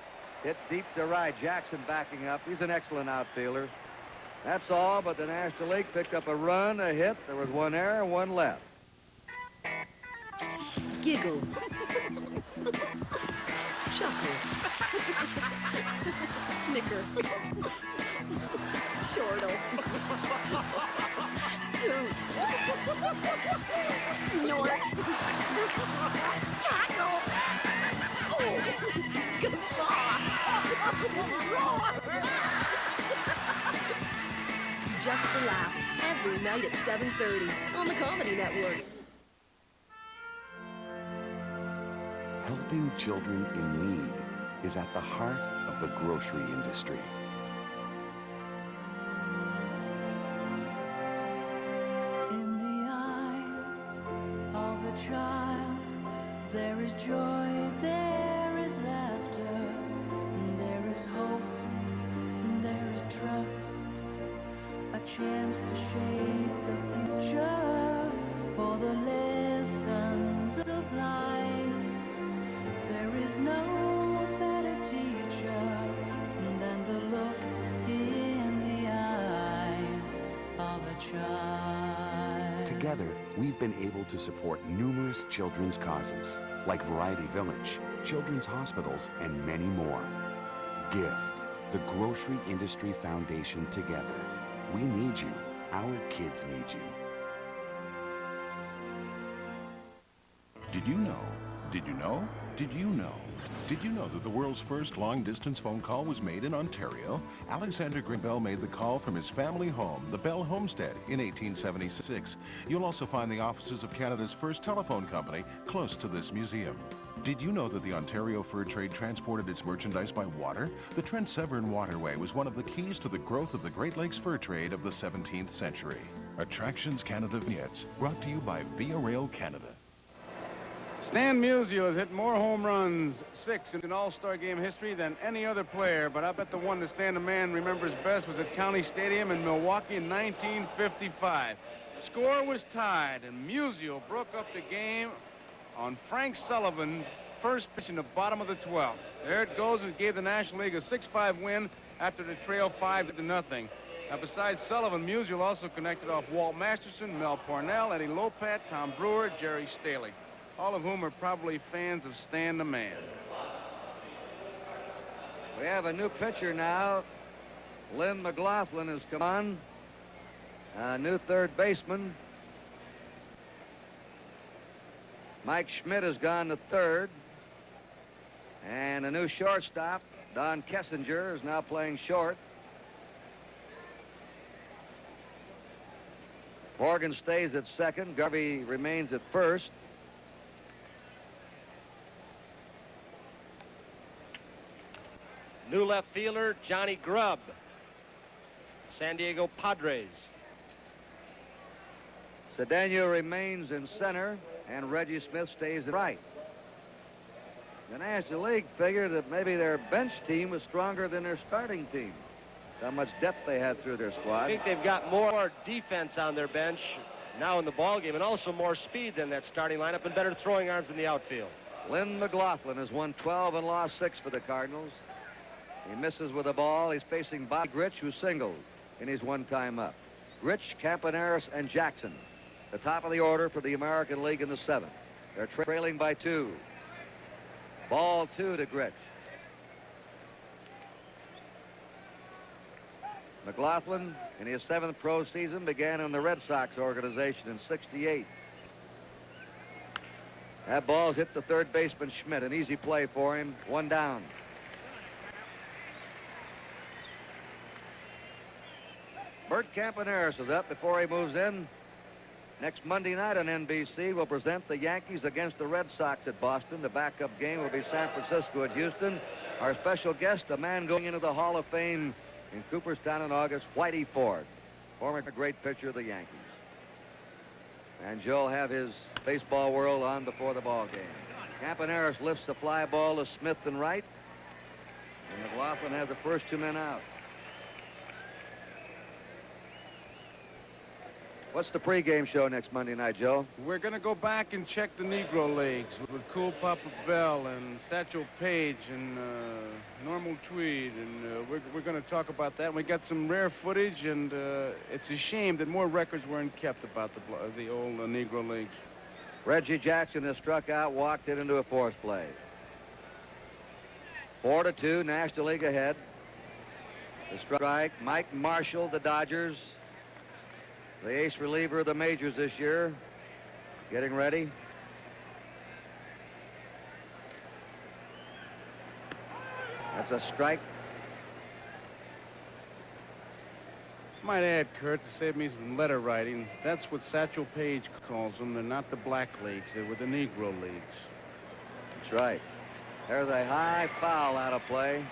Speaker 1: Hit deep to right. Jackson backing up. He's an excellent outfielder. That's all, but the National League picked up a run, a hit. There was 1 error, 1 left.
Speaker 9: Giggle. Chuckle. Snicker. Chortle. Hoot. Snort. Cackle. Oh, guffaw. Just for laughs, every night at 7:30 on the Comedy Network.
Speaker 11: Helping children in need is at the heart of the grocery industry.
Speaker 12: In the eyes of a child, there is joy, there is laughter, there is hope, there is trust, a chance to shape the future for the lessons of life. There is no better teacher than the look in the eyes of a child.
Speaker 11: Together, we've been able to support numerous children's causes, like Variety Village, children's hospitals, and many more. Gift, the Grocery Industry Foundation together. We need you. Our kids need you.
Speaker 8: Did you know? Did you know? Did you know? Did you know that the world's first long-distance phone call was made in Ontario? Alexander Graham Bell made the call from his family home, the Bell Homestead, in 1876. You'll also find the offices of Canada's first telephone company close to this museum. Did you know that the Ontario fur trade transported its merchandise by water? The Trent Severn Waterway was one of the keys to the growth of the Great Lakes fur trade of the 17th century. Attractions Canada vignettes, brought to you by Via Rail Canada.
Speaker 4: Stan Musial has hit more home runs, 6 in All-Star game history than any other player, but I bet the one that Stan the Man remembers best was at County Stadium in Milwaukee in 1955. The score was tied, and Musial broke up the game on Frank Sullivan's first pitch in the bottom of the 12th. There it goes, and gave the National League a 6-5 win after the trail 5-0. Now, besides Sullivan, Musial also connected off Walt Masterson, Mel Parnell, Eddie Lopat, Tom Brewer, Jerry Staley, all of whom are probably fans of Stan the Man.
Speaker 1: We have a new pitcher now. Lynn McLaughlin has come on. A new third baseman. Mike Schmidt has gone to third. And a new shortstop, Don Kessinger, is now playing short. Morgan stays at second. Garvey remains at first.
Speaker 2: New left fielder, Johnny Grubb, San Diego Padres.
Speaker 1: Cedeno remains in center, and Reggie Smith stays at right. The National League figured that maybe their bench team was stronger than their starting team. How much depth they had through their squad.
Speaker 2: I think they've got more defense on their bench now in the ballgame, and also more speed than that starting lineup, and better throwing arms in the outfield.
Speaker 1: Lynn McLaughlin has won 12 and lost 6 for the Cardinals. He misses with the ball. He's facing Bob Gritch, who singled in his one time up. Gritch, Campaneris, and Jackson, the top of the order for the American League in the 7th. They're trailing by 2. Ball 2 to Gritch. McLaughlin, in his 7th pro season, began in the Red Sox organization in '68. That ball's hit the third baseman Schmidt. An easy play for him. 1 down. Bert Campaneris is up before he moves in. Next Monday night on NBC, we'll present the Yankees against the Red Sox at Boston. The backup game will be San Francisco at Houston. Our special guest, a man going into the Hall of Fame in Cooperstown in August, Whitey Ford, former great pitcher of the Yankees. And Joe will have his baseball world on before the ball game. Campaneris lifts the fly ball to Smith and right. And McLaughlin has the first 2 men out. What's the pregame show next Monday night, Joe?
Speaker 4: We're going to go back and check the Negro Leagues with Cool Papa Bell and Satchel Paige and Normal Tweed, and we're going to talk about that. We got some rare footage, and it's a shame that more records weren't kept about the old Negro Leagues.
Speaker 1: Reggie Jackson has struck out, walked it into a force play. 4-2, National League ahead. The strike, Mike Marshall, the Dodgers. The ace reliever of the majors this year, getting ready. That's a strike.
Speaker 4: Might add, Kurt, to save me some letter writing, that's what Satchel Paige calls them. They're not the black leagues. They're with the Negro leagues.
Speaker 1: That's right. There's a high foul out of play.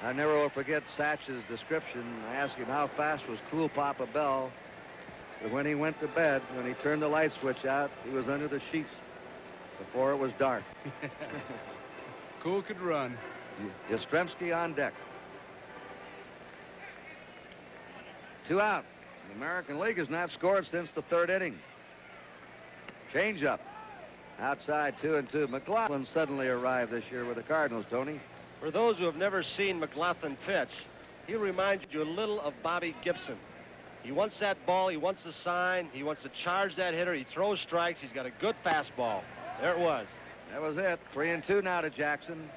Speaker 1: I never will forget Satch's description. I asked him how fast was Cool Papa Bell. But when he went to bed, when he turned the light switch out, he was under the sheets before it was dark.
Speaker 4: Cool could run.
Speaker 1: Yastrzemski on deck. 2 out. The American League has not scored since the 3rd inning. Change up. Outside 2-2. McLaughlin suddenly arrived this year with the Cardinals, Tony.
Speaker 2: For those who have never seen McLaughlin pitch, he reminds you a little of Bobby Gibson. He wants that ball. He wants the sign. He wants to charge that hitter. He throws strikes. He's got a good fastball. There it was.
Speaker 1: That was it. 3-2 now to Jackson.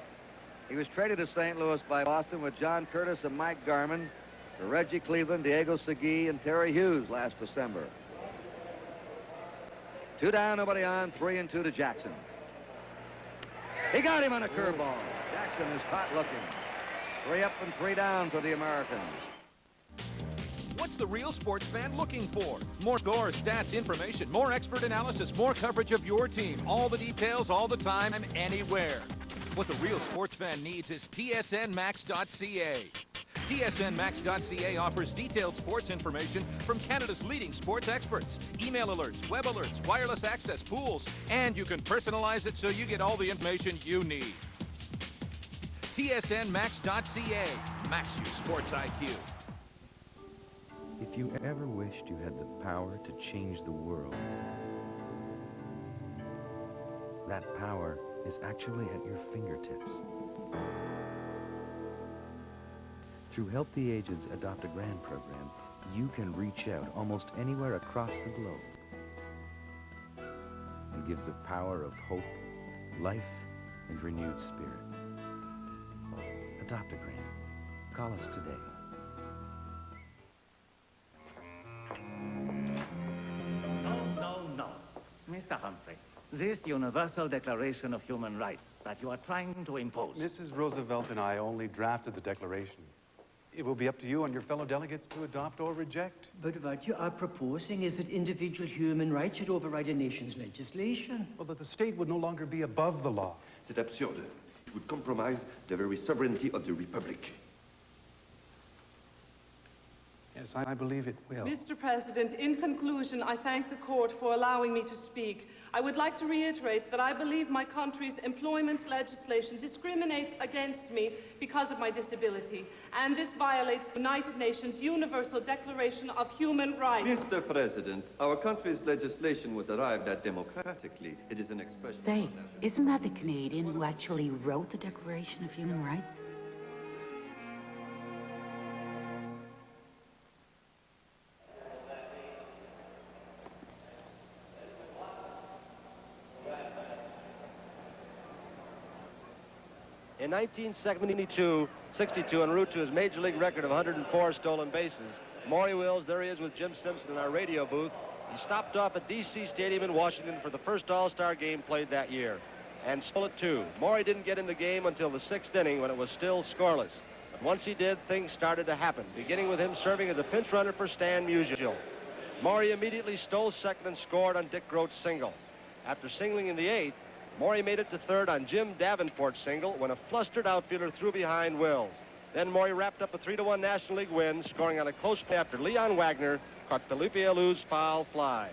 Speaker 1: He was traded to St. Louis by Boston with John Curtis and Mike Garman for Reggie Cleveland, Diego Segui, and Terry Hughes last December. 2 down, nobody on. 3-2 to Jackson. He got him on a curveball. Jackson is caught looking. 3 up and 3 down for the Americans.
Speaker 3: What's the real sports fan looking for? More scores, stats, information, more expert analysis, more coverage of your team. All the details, all the time, anywhere. What the real sports fan needs is tsnmax.ca. tsnmax.ca offers detailed sports information from Canada's leading sports experts. Email alerts, web alerts, wireless access, pools, and you can personalize it so you get all the information you need. tsnmax.ca. Max you sports IQ.
Speaker 14: If you ever wished you had the power to change the world, that power is actually at your fingertips. Through Help the Aged's Adopt a Grand program, you can reach out almost anywhere across the globe and give the power of hope, life, and renewed spirit. Adopt a Grand. Call us today.
Speaker 15: No. Mr. Humphrey, this Universal Declaration of Human Rights that you are trying to impose.
Speaker 16: Mrs. Roosevelt and I only drafted the declaration. It will be up to you and your fellow delegates to adopt or reject.
Speaker 20: But what you are proposing is that individual human rights should override a nation's legislation.
Speaker 16: Well, that the state would no longer be above the law.
Speaker 20: C'est absurde.
Speaker 17: would compromise the very sovereignty of the Republic.
Speaker 16: Yes, I believe it will.
Speaker 18: Mr. President, in conclusion, I thank the court for allowing me to speak. I would like to reiterate that I believe my country's employment legislation discriminates against me because of my disability, and this violates the United Nations Universal Declaration of Human Rights.
Speaker 21: Mr. President, our country's legislation was arrived at democratically. It is an expression
Speaker 22: Say,
Speaker 21: of national...
Speaker 22: isn't that the Canadian who actually wrote the Declaration of Human Rights?
Speaker 2: In 1972, 62, en route to his major league record of 104 stolen bases, Maury Wills, there he is with Jim Simpson in our radio booth. He stopped off at D.C. Stadium in Washington for the first All-Star game played that year, and stole it too. Maury didn't get in the game until the 6th inning when it was still scoreless. But once he did, things started to happen, beginning with him serving as a pinch runner for Stan Musial. Maury immediately stole second and scored on Dick Groat's single. After singling in the 8th, Maury made it to third on Jim Davenport's single when a flustered outfielder threw behind Wills. Then Maury wrapped up a 3-1 National League win, scoring on a close play after Leon Wagner caught Felipe Alou's foul fly.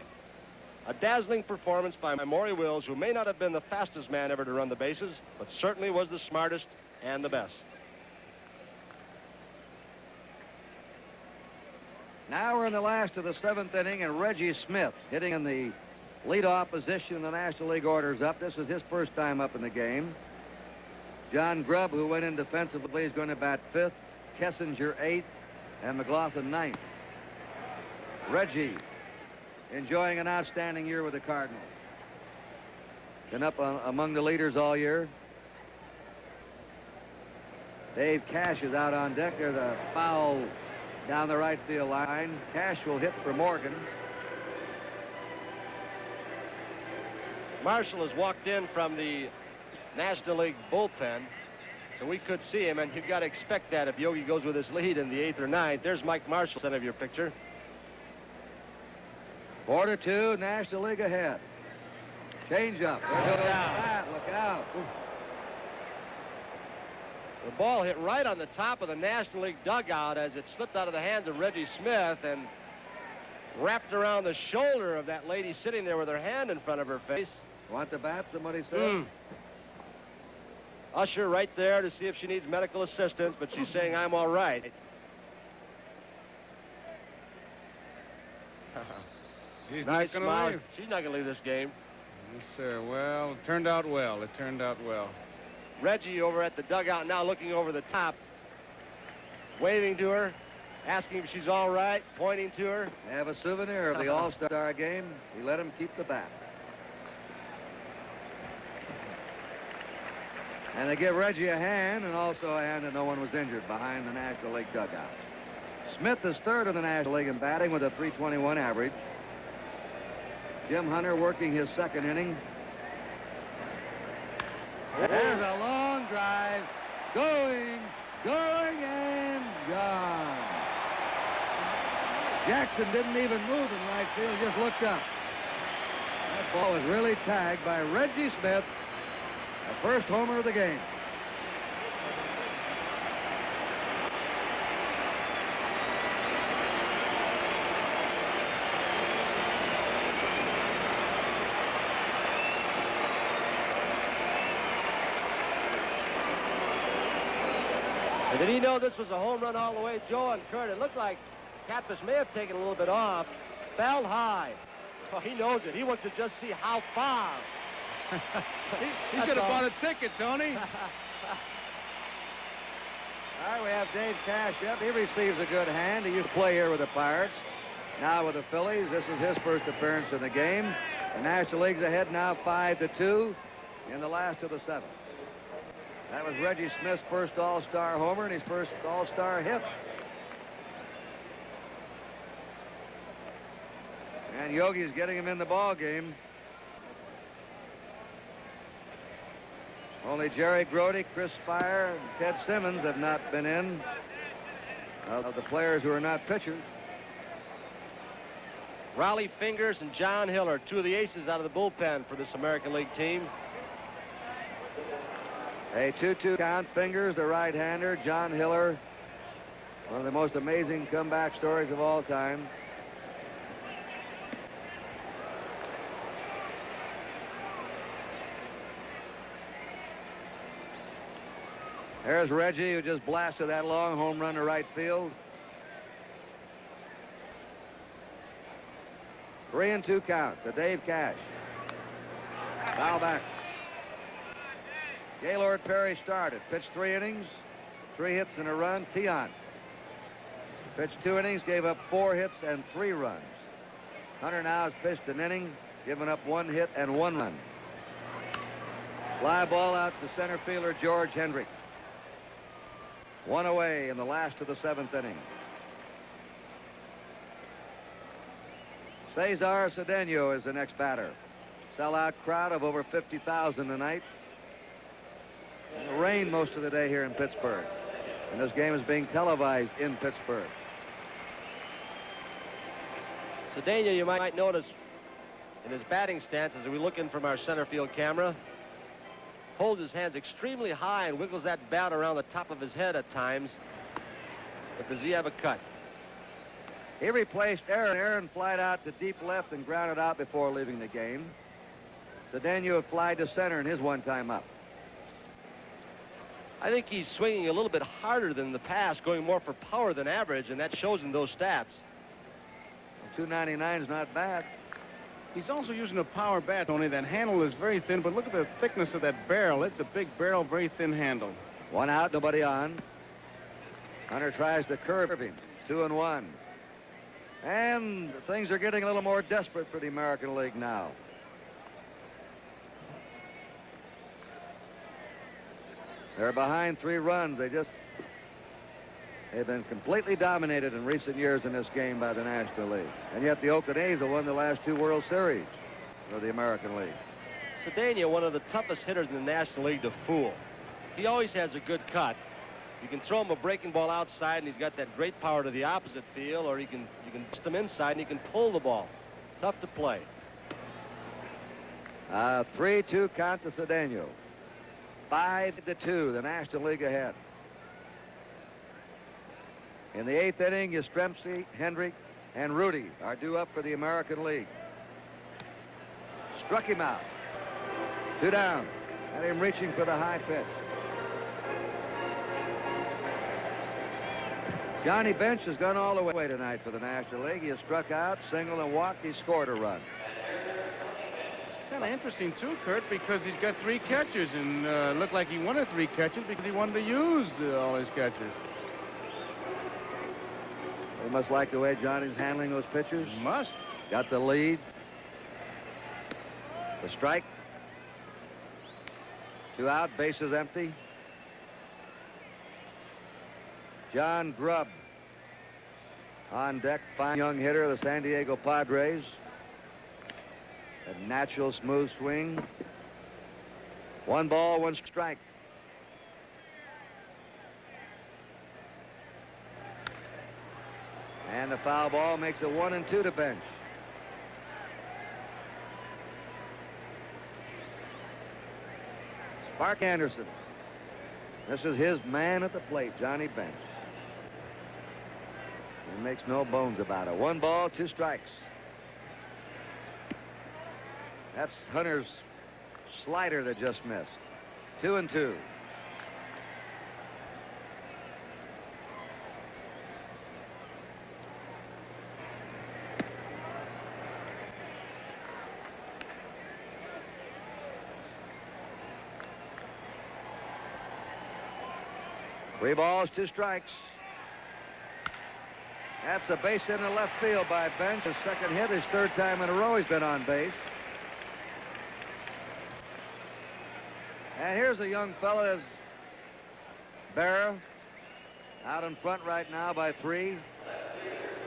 Speaker 2: A dazzling performance by Maury Wills, who may not have been the fastest man ever to run the bases, but certainly was the smartest and the best.
Speaker 1: Now we're in the last of the 7th inning, and Reggie Smith hitting in the leadoff position. The National League orders up. This is his first time up in the game. John Grubb, who went in defensively, is going to bat 5th, Kessinger 8th, and McLaughlin 9th. Reggie enjoying an outstanding year with the Cardinals. Been up among the leaders all year. Dave Cash is out on deck. There's a foul down the right field line. Cash will hit for Morgan.
Speaker 2: Marshall has walked in from the National League bullpen, so we could see him, and you've got to expect that if Yogi goes with his lead in the 8th or 9th. There's Mike Marshall, center of your picture.
Speaker 1: 4-2, National League ahead. Change up. There goes that. Look out.
Speaker 2: The ball hit right on the top of the National League dugout as it slipped out of the hands of Reggie Smith and wrapped around the shoulder of that lady sitting there with her hand in front of her face.
Speaker 1: Want the bat, somebody said?
Speaker 2: Usher right there to see if she needs medical assistance, but she's saying, I'm all right.
Speaker 4: She's
Speaker 2: nice
Speaker 4: not gonna
Speaker 2: smile.
Speaker 4: leave.
Speaker 2: She's not going to leave this game.
Speaker 4: Yes, sir. Well, it turned out well. It turned out well.
Speaker 2: Reggie over at the dugout now looking over the top, waving to her, asking if she's all right, pointing to her.
Speaker 1: They have a souvenir of the All-Star game. He let him keep the bat. And they give Reggie a hand, and also a hand that no one was injured behind the National League dugout. Smith is 3rd in the National League in batting with a .321 average. Jim Hunter working his 2nd inning. There's a long drive. Going, and gone. Jackson didn't even move in right field, just looked up. That ball was really tagged by Reggie Smith, the first homer of the game.
Speaker 2: And did he know this was a home run all the way, Joe and Kurt? It looked like Catfish may have taken a little bit off. Fell high. Oh, he knows it. He wants to just see how far.
Speaker 4: He should have bought a ticket, Tony.
Speaker 1: All right, we have Dave Cash up. He receives a good hand. He used to play here with the Pirates. Now with the Phillies. This is his first appearance in the game. The National League's ahead now 5-2 in the last of the 7th. That was Reggie Smith's first All-Star homer and his first All-Star hit. And Yogi's getting him in the ball game. Only Jerry Grody, Chris Spire, and Ted Simmons have not been in of the players who are not pitchers.
Speaker 2: Raleigh Fingers and John Hill are 2 of the aces out of the bullpen for this American League team.
Speaker 1: A 2-2 count. Fingers, the right-hander, John Hiller. One of the most amazing comeback stories of all time. There's Reggie, who just blasted that long home run to right field. 3-2 count to Dave Cash. Foul back. Gaylord Perry started. Pitched 3 innings, 3 hits and a run. Tiant pitched 2 innings, gave up 4 hits and 3 runs. Hunter now has pitched an inning, given up 1 hit and 1 run. Fly ball out to center fielder George Hendrick. 1 away in the last of the 7th inning. Cesar Cedeno is the next batter. Sellout crowd of over 50,000 tonight. And it rained most of the day here in Pittsburgh. And this game is being televised in Pittsburgh.
Speaker 2: Cedeno, you might notice in his batting stance as we look in from our center field camera, holds his hands extremely high and wiggles that bat around the top of his head at times. But does he have a cut?
Speaker 1: He replaced Aaron. Aaron flied out to deep left and grounded out before leaving the game. Cedeno flied to center in his one-time up.
Speaker 2: I think he's swinging a little bit harder than the past, going more for power than average, and that shows in those stats.
Speaker 1: 299 is not bad.
Speaker 4: He's also using a power bat, Tony. That handle is very thin, but look at the thickness of that barrel. It's a big barrel, very thin handle.
Speaker 1: 1 out, nobody on. Hunter tries to curve him. 2-1. And things are getting a little more desperate for the American League now. They're behind 3 runs. They've been completely dominated in recent years in this game by the National League. And yet the Oakland A's have won the last 2 World Series for the American League.
Speaker 2: Cedeno, one of the toughest hitters in the National League to fool. He always has a good cut. You can throw him a breaking ball outside and he's got that great power to the opposite field, or you can bust him inside and he can pull the ball. Tough to play.
Speaker 1: 3-2 count to Cedeno. 5-2, the National League ahead. In the 8th inning, Yastrzemski, Hendrick, and Rudy are due up for the American League. Struck him out. 2 down. Had him reaching for the high pitch. Johnny Bench has gone all the way tonight for the National League. He has struck out, singled, and walked. He scored a run.
Speaker 4: It's kind of interesting, too, Kurt, because he's got 3 catchers, and looked like he wanted 3 catchers because he wanted to use all his catchers.
Speaker 1: They must like the way Johnny's handling those pitchers.
Speaker 4: Must.
Speaker 1: Got the lead. The strike. 2 out, bases empty. John Grubb on deck, fine young hitter of the San Diego Padres. A natural smooth swing. 1 ball, 1 strike. And the foul ball makes it 1-2 to Bench. Spark Anderson. This is his man at the plate, Johnny Bench. He makes no bones about it. 1 ball, 2 strikes. That's Hunter's slider that just missed. 2-2. Three balls, 2 strikes. That's a base hit in the left field by Bench. His 2nd hit, his 3rd time in a row he's been on base. And here's a young fella, Berra, out in front right now by 3.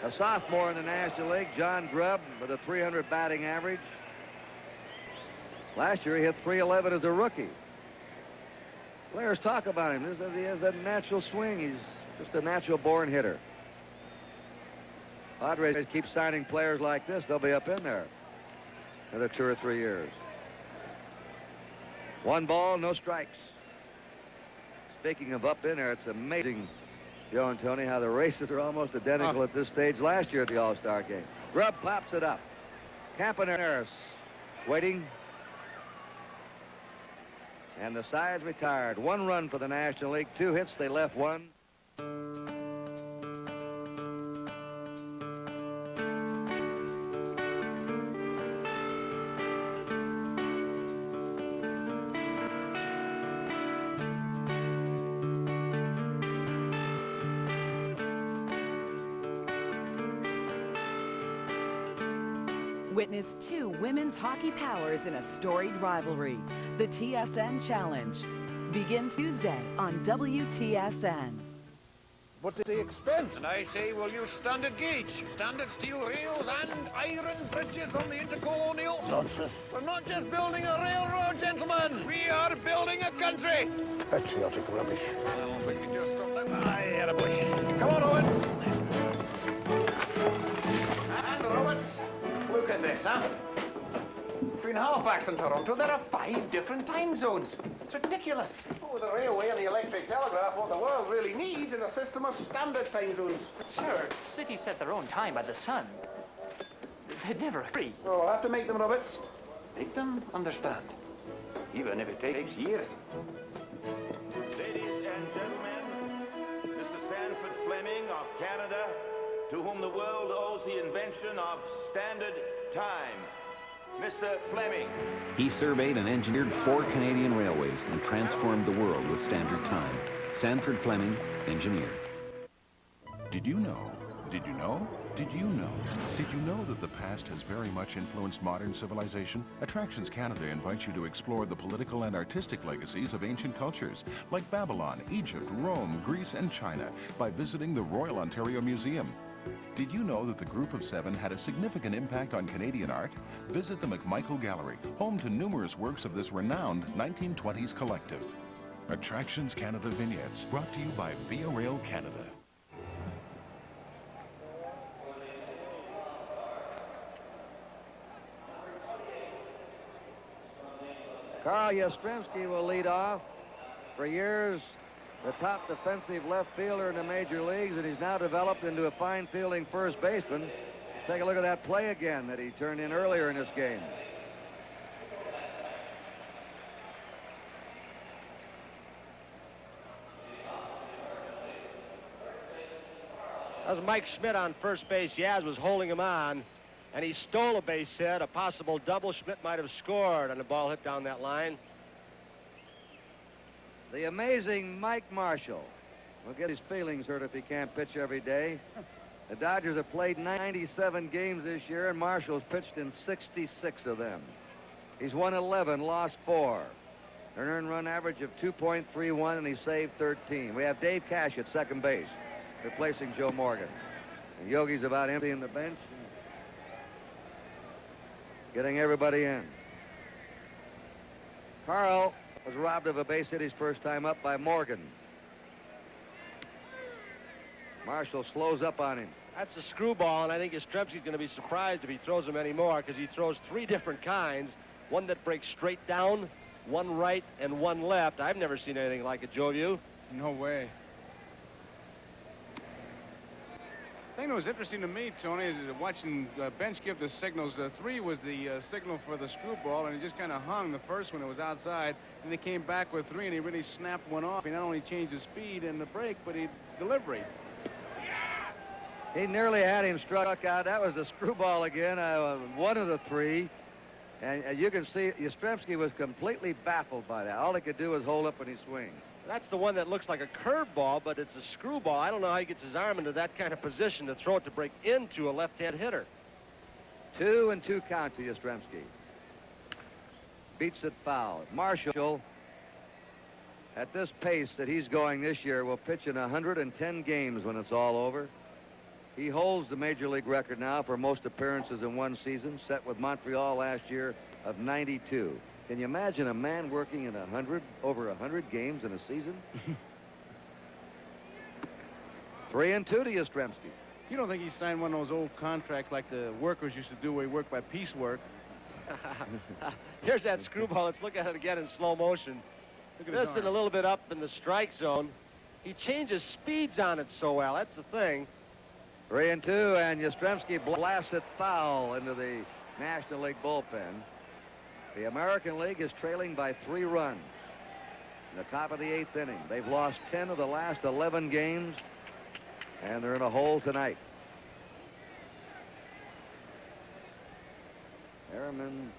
Speaker 1: A sophomore in the National League, John Grubb, with a .300 batting average. Last year he hit .311 as a rookie. Players talk about him. He has a natural swing. He's just a natural-born hitter. Padres keep signing players like this. They'll be up in there another 2 or 3 years. 1 ball, no strikes. Speaking of up in there, it's amazing, Joe and Tony, how the races are almost identical at this stage last year at the All-Star game. Grubb pops it up. Campaneris waiting. And the side's retired. 1 run for the National League. 2 hits, they left 1.
Speaker 5: Witness 2 women's hockey powers in a storied rivalry. The TSN Challenge begins Tuesday on WTSN.
Speaker 6: But the expense. And I say we'll use standard gauge, standard steel rails and iron bridges on the intercolonial.
Speaker 13: Nonsense.
Speaker 6: We're not just building a railroad, gentlemen. We are building a country.
Speaker 13: Patriotic rubbish.
Speaker 6: Oh, we can just stop now. Aye, attaboy. Come on, Owens. And Roberts, look at this, huh? Between Halifax and Toronto, there are 5 different time zones. It's ridiculous. Oh, with the railway and the electric telegraph, what the world really needs is a system of standard time zones.
Speaker 23: But sir, cities set their own time by the sun. They'd never agree.
Speaker 6: Oh, we'll have to make them, Roberts. Make them understand. Even if it takes years.
Speaker 24: Ladies and gentlemen, Mr. Sanford Fleming of Canada, to whom the world owes the invention of standard time. Mr. Fleming.
Speaker 14: He surveyed and engineered 4 Canadian railways and transformed the world with standard time. Sanford Fleming, engineer.
Speaker 8: Did you know? Did you know? Did you know? Did you know that the past has very much influenced modern civilization? Attractions Canada invites you to explore the political and artistic legacies of ancient cultures like Babylon, Egypt, Rome, Greece, and China by visiting the Royal Ontario Museum. Did you know that the Group of 7 had a significant impact on Canadian art? Visit the McMichael Gallery, home to numerous works of this renowned 1920s collective. Attractions Canada vignettes, brought to you by Via Rail Canada.
Speaker 1: Carl Yastrzemski will lead off. For years, the top defensive left fielder in the major leagues, and he's now developed into a fine fielding first baseman. Let's take a look at that play again that he turned in earlier in this game.
Speaker 2: That was Mike Schmidt on first base. Yaz was holding him on, and he stole a base hit, a possible double. Schmidt might have scored on the ball hit down that line.
Speaker 1: The amazing Mike Marshall will get his feelings hurt if he can't pitch every day. The Dodgers have played 97 games this year, and Marshall's pitched in 66 of them. He's won 11, lost 4. An earned run average of 2.31, and he saved 13. We have Dave Cash at second base, replacing Joe Morgan. And Yogi's about emptying the bench, getting everybody in. Carl was robbed of a base hit his first time up by Morgan. Marshall slows up on him.
Speaker 2: That's a screwball, and I think Yastrzemski's going to be surprised if he throws him anymore, because he throws 3 different kinds. One that breaks straight down, one right, and one left. I've never seen anything like it, Joe. You?
Speaker 4: No way. The thing that was interesting to me, Tony, is watching Bench give the signals. 3 was the signal for the screwball, and he just kind of hung. The first one, it was outside, and they came back with 3, and he really snapped one off. He not only changed his speed and the break, but he delivery.
Speaker 1: He nearly had him struck out. That was the screwball again, one of the 3. And you can see Yastrzemski was completely baffled by that. All he could do was hold up when he swing.
Speaker 2: That's the one that looks like a curveball, but it's a screwball. I don't know how he gets his arm into that kind of position to throw it to break into a left-hand hitter.
Speaker 1: 2-2 count to Yastrzemski. Beats it foul. Marshall, at this pace that he's going this year, will pitch in 110 games when it's all over. He holds the major league record now for most appearances in one season, set with Montreal last year of 92. Can you imagine a man working in over 100 games in a season? 3-2 to Yastrzemski.
Speaker 4: You don't think he signed one of those old contracts like the workers used to do, where he worked by piecework?
Speaker 2: Here's that screwball. Let's look at it again in slow motion. This and a little bit up in the strike zone. He changes speeds on it so well. That's the thing.
Speaker 1: 3-2, and Yastrzemski blasts it foul into the National League bullpen. The American League is trailing by 3 runs in the top of the 8th inning. They've lost 10 of the last 11 games, and they're in a hole tonight. Harriman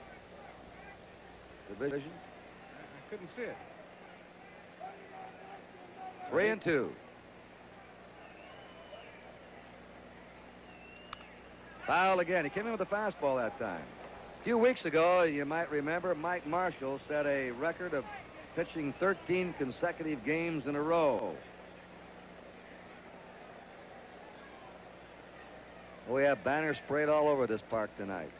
Speaker 1: division.
Speaker 4: I couldn't see it.
Speaker 1: 3-2. Foul again. He came in with a fastball that time. A few weeks ago, you might remember, Mike Marshall set a record of pitching 13 consecutive games in a row. We have banners sprayed all over this park tonight.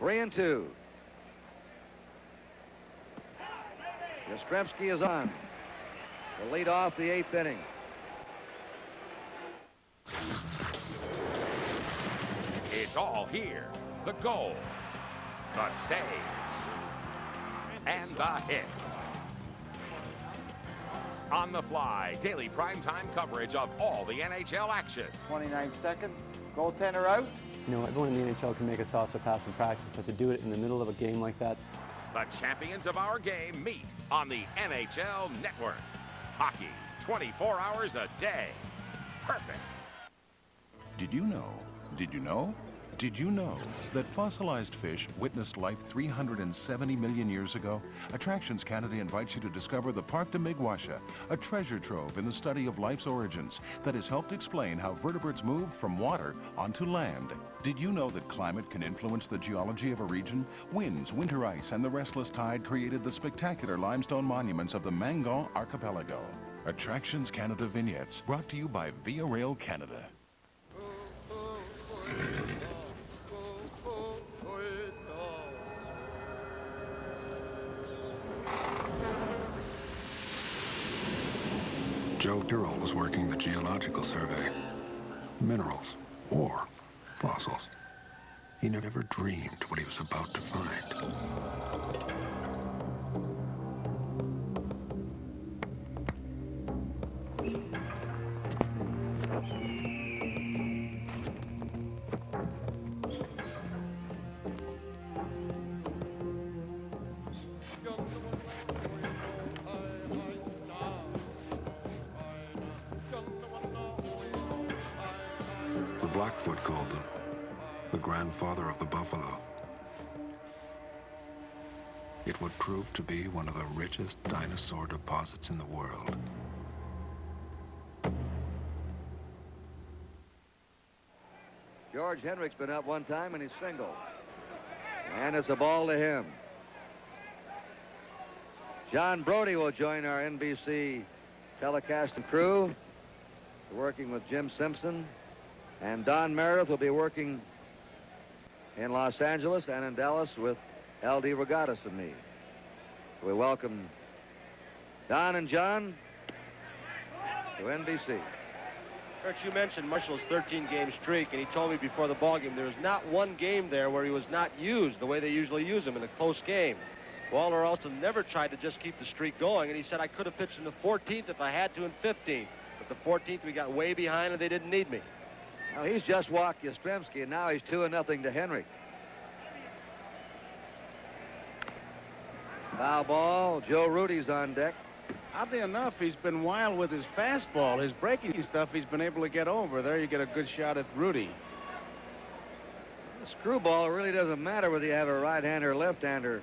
Speaker 1: 3-2. Yastrzemski is on to lead off the 8th inning.
Speaker 7: It's all here. The goals, the saves, and the hits. On the fly, daily primetime coverage of all the NHL action.
Speaker 10: 29 seconds. Goaltender out.
Speaker 13: You know, everyone in the NHL can make a saucer pass in practice, but to do it in the middle of a game like that.
Speaker 7: The champions of our game meet on the NHL Network. Hockey, 24 hours a day. Perfect.
Speaker 8: Did you know? Did you know? Did you know that fossilized fish witnessed life 370 million years ago? Attractions Canada invites you to discover the Parc de Miguasha, a treasure trove in the study of life's origins that has helped explain how vertebrates moved from water onto land. Did you know that climate can influence the geology of a region? Winds, winter ice, and the restless tide created the spectacular limestone monuments of the Mangan Archipelago. Attractions Canada vignettes, brought to you by Via Rail Canada.
Speaker 19: Joe Tyrrell was working the Geological Survey. Minerals or fossils. He never dreamed what he was about to find. Blackfoot called them the grandfather of the buffalo. It would prove to be one of the richest dinosaur deposits in the world.
Speaker 1: George Henrik's been up one time and he's single. And it's a ball to him. John Brody will join our NBC telecasting crew, working with Jim Simpson. And Don Meredith will be working in Los Angeles and in Dallas with L.D. Regattas and me. We welcome Don and John to NBC.
Speaker 2: Kurt, you mentioned Marshall's 13-game streak, and he told me before the ballgame there was not one game there where he was not used the way they usually use him in a close game. Walter Alston never tried to just keep the streak going, and he said, I could have pitched in the 14th if I had to in 15th. But the 14th, we got way behind, and they didn't need me.
Speaker 1: Now, he's just walked Yastrzemski, and now he's 2-0 to Henrik. Foul ball. Joe Rudy's on deck.
Speaker 4: Oddly enough, he's been wild with his fastball. His breaking stuff he's been able to get over. There you get a good shot at Rudy.
Speaker 1: The screwball really doesn't matter whether you have a right-hander or left-hander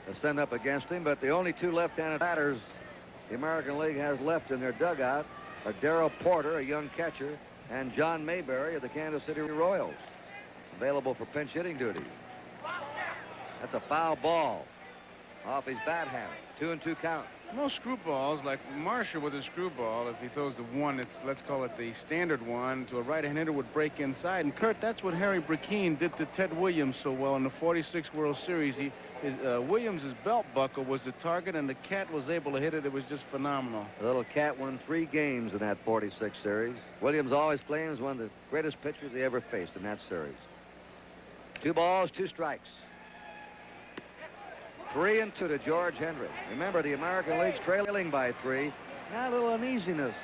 Speaker 1: to send up against him, but the only 2 left-handed batters the American League has left in their dugout are Darrell Porter, a young catcher, and John Mayberry of the Kansas City Royals, available for pinch hitting duty. That's a foul ball off his bat hammer. 2-2 count.
Speaker 4: Most screwballs, like Marshall with a screwball, if he throws the one, it's, let's call it the standard one, to a right-hand hitter would break inside. And, Kurt, that's what Harry Brackeen did to Ted Williams so well in the '46 World Series. Williams' belt buckle was the target, and the cat was able to hit it. It was just phenomenal.
Speaker 1: The little cat won 3 games in that '46 series. Williams always claims one of the greatest pitchers he ever faced in that series. 2 balls, 2 strikes. 3-2 to George Hendrick. Remember, the American League's trailing by 3. Now a little uneasiness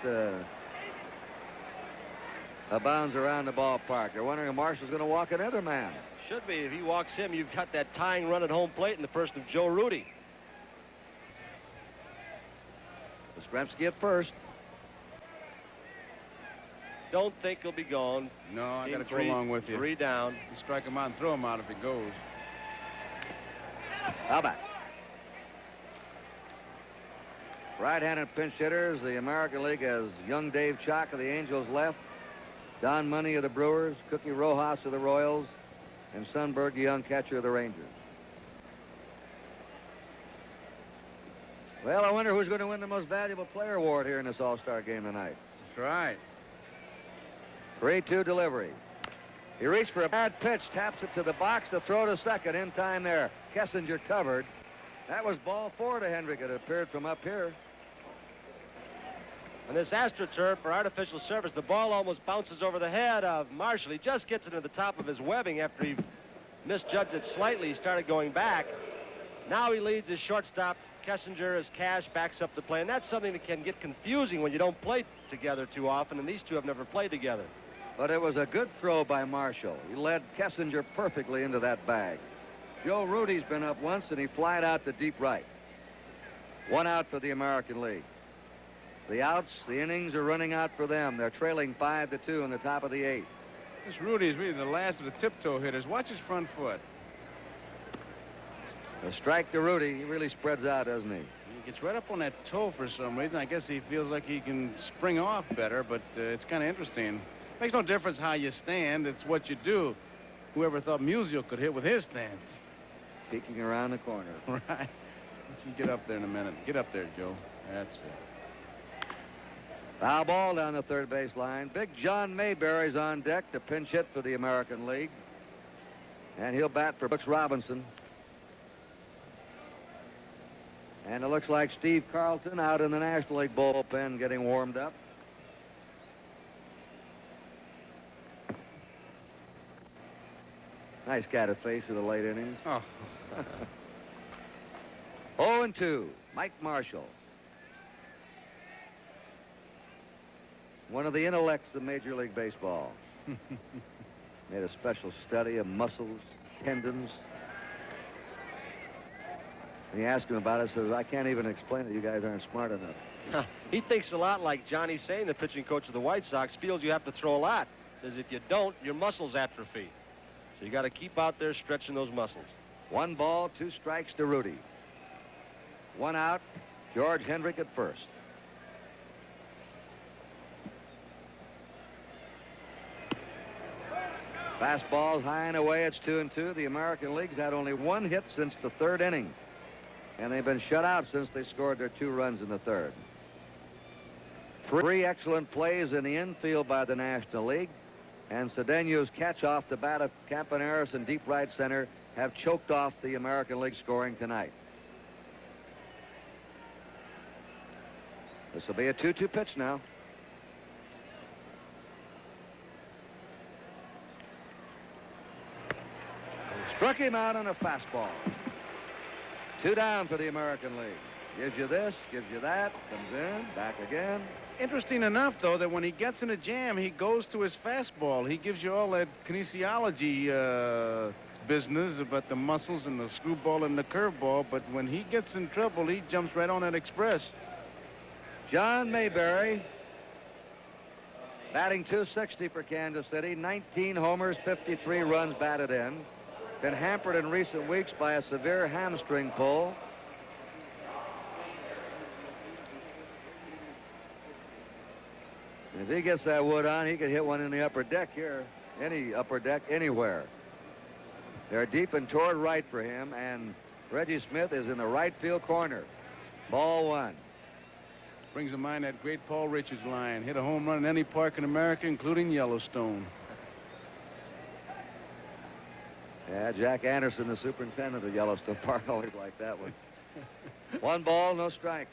Speaker 1: abounds around the ballpark. They're wondering if Marshall's going to walk another man.
Speaker 2: Should be. If he walks him, you've got that tying run at home plate in the person of Joe Rudy.
Speaker 1: Yastrzemski at first.
Speaker 2: Don't think he'll be gone.
Speaker 4: No, I
Speaker 2: Team
Speaker 4: got to go
Speaker 2: three,
Speaker 4: along with you.
Speaker 2: 3 down.
Speaker 4: You strike him out and throw him out if he goes.
Speaker 1: How back? Right-handed pinch hitters. The American League has young Dave Chalk of the Angels left, Don Money of the Brewers, Cookie Rojas of the Royals, and Sundberg, the young catcher of the Rangers. Well, I wonder who's going to win the most valuable player award here in this All-Star game tonight.
Speaker 4: That's right.
Speaker 1: 3-2 delivery. He reached for a bad pitch, taps it to the box, to throw to second. In time there. Kessinger covered. That was ball 4 to Hendrick. It appeared from up here.
Speaker 2: On this AstroTurf for artificial surface, the ball almost bounces over the head of Marshall. He just gets it to the top of his webbing after he misjudged it slightly. He started going back. Now he leads his shortstop. Kessinger, as Cash, backs up the play. And that's something that can get confusing when you don't play together too often, and these two have never played together.
Speaker 1: But it was a good throw by Marshall. He led Kessinger perfectly into that bag. Joe Rudy's been up once, and he flied out to deep right. 1 out for the American League. The outs, the innings are running out for them. They're trailing 5-2 in the top of the 8th.
Speaker 4: This Rudy is really the last of the tiptoe hitters. Watch his front foot.
Speaker 1: A strike to Rudy. He really spreads out, doesn't he?
Speaker 4: He gets right up on that toe for some reason. I guess he feels like he can spring off better, but it's kind of interesting. Makes no difference how you stand. It's what you do. Whoever thought Musial could hit with his stance.
Speaker 1: Peeking around the corner.
Speaker 4: Right. Let's you get up there in a minute. Get up there, Joe. That's it.
Speaker 1: Foul ball down the third base line. Big John Mayberry's on deck to pinch hit for the American League. And he'll bat for Brooks Robinson. And it looks like Steve Carlton out in the National League bullpen getting warmed up. Nice guy to face in the late innings.
Speaker 4: Oh.
Speaker 1: 0-2, Mike Marshall. One of the intellects of Major League Baseball. Made a special study of muscles, tendons. And you ask him about it, says, I can't even explain it. You guys aren't smart enough.
Speaker 2: He thinks a lot like Johnny Sain, the pitching coach of the White Sox, feels you have to throw a lot. Says if you don't, your muscles atrophy. So you got to keep out there stretching those muscles.
Speaker 1: 1 ball, 2 strikes to Rudy. 1 out, George Hendrick at first. Fastball's high and away. It's 2-2. The American League's had only 1 hit since the 3rd inning. And they've been shut out since they scored their 2 runs in the 3rd. 3 excellent plays in the infield by the National League. And Cedeno's catch off the bat of Campaneris in deep right center have choked off the American League scoring tonight. This will be a 2-2 pitch now. Struck him out on a fastball. 2 down for the American League. Gives you this, gives you that, comes in, back again.
Speaker 4: Interesting enough, though, that when he gets in a jam, he goes to his fastball. He gives you all that kinesiology business about the muscles and the screwball and the curveball, but when he gets in trouble, he jumps right on that express.
Speaker 1: John Mayberry, batting .260 for Kansas City, 19 homers, 53 runs batted in. Been hampered in recent weeks by a severe hamstring pull. If he gets that wood on, he could hit one in the upper deck here. Any upper deck, anywhere. They're deep and toward right for him, and Reggie Smith is in the right field corner. Ball 1.
Speaker 4: Brings to mind that great Paul Richards line. Hit a home run in any park in America, including Yellowstone.
Speaker 1: Yeah, Jack Anderson, the superintendent of Yellowstone Park, always liked that one. 1 ball, no strikes.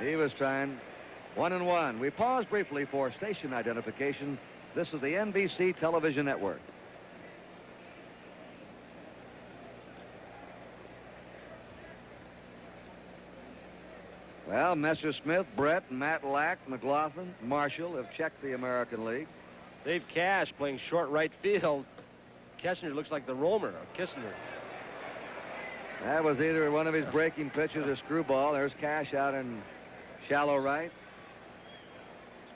Speaker 1: He was trying. 1-1. We pause briefly for station identification. This is the NBC television network. Well, Messersmith, Brett, Matt Lack, McLaughlin, Marshall have checked the American League.
Speaker 2: Dave Cash playing short right field. Kessinger looks like the roamer, or Kissinger.
Speaker 1: That was either one of his breaking pitches or screwball. There's Cash out in shallow right.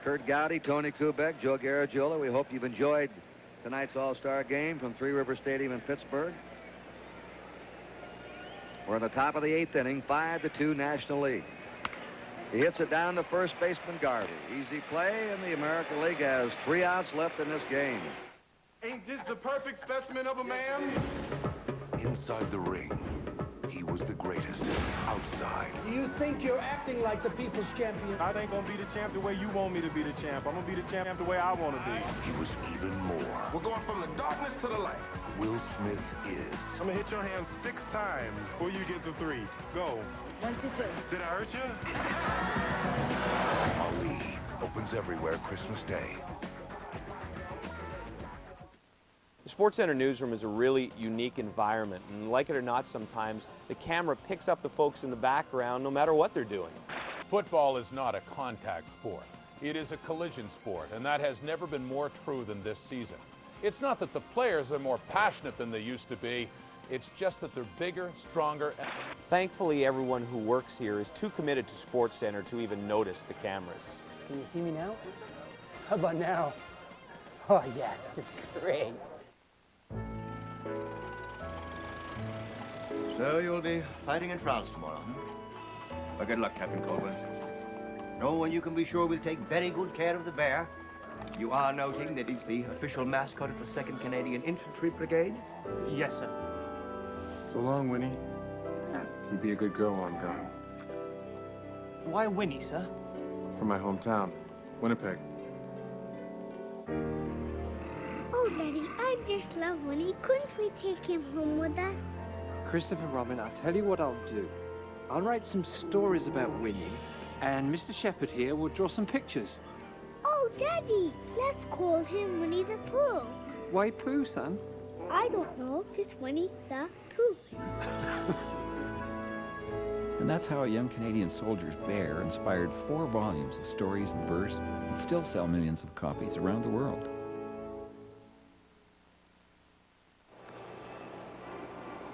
Speaker 1: Kurt Gowdy, Tony Kubek, Joe Garagiola. We hope you've enjoyed tonight's All-Star game from Three River Stadium in Pittsburgh. We're in the top of the 8th inning, 5-2 National League. He hits it down to first baseman Garvey. Easy play, and the American League has 3 outs left in this game.
Speaker 3: Ain't this the perfect specimen of a man?
Speaker 19: Inside the ring, he was the greatest. Outside,
Speaker 9: Do you think you're acting like the people's champion?
Speaker 3: I ain't gonna be the champ the way you want me to be the champ. I'm gonna be the champ the way I want to be.
Speaker 19: he was even more.
Speaker 3: We're going from the darkness to the light.
Speaker 19: Will Smith is.
Speaker 3: I'm gonna hit your hand 6 times before you get the 3. Go.
Speaker 9: 1, 2, 3.
Speaker 3: Did I hurt you?
Speaker 19: Ali opens everywhere Christmas Day.
Speaker 11: The SportsCenter newsroom is a really unique environment, and like it or not, sometimes the camera picks up the folks in the background no matter what they're doing.
Speaker 12: Football is not a contact sport. It is a collision sport, and that has never been more true than this season. It's not that the players are more passionate than they used to be, it's just that they're bigger, stronger.
Speaker 11: Thankfully, everyone who works here is too committed to SportsCenter to even notice the cameras.
Speaker 9: Can you see me now? How about now? Oh, yeah, this is great.
Speaker 25: So you'll be fighting in France tomorrow, huh? Well, good luck, Captain Colbert. No, and you can be sure we'll take very good care of the bear. You are noting that it's the official mascot of the 2nd Canadian Infantry Brigade?
Speaker 9: Yes, sir.
Speaker 3: So long, Winnie. You be a good girl while I'm gone.
Speaker 9: Why Winnie, sir?
Speaker 3: From my hometown, Winnipeg.
Speaker 26: Oh, Daddy, I just love Winnie. Couldn't we take him home with us?
Speaker 27: Christopher Robin, I'll tell you what I'll do. I'll write some stories about Winnie, and Mr. Shepherd here will draw some pictures.
Speaker 26: Oh, Daddy, let's call him Winnie the Pooh.
Speaker 27: Why Pooh, son?
Speaker 26: I don't know, just Winnie the Pooh.
Speaker 14: And that's how a young Canadian soldier's bear inspired 4 volumes of stories and verse that still sell millions of copies around the world.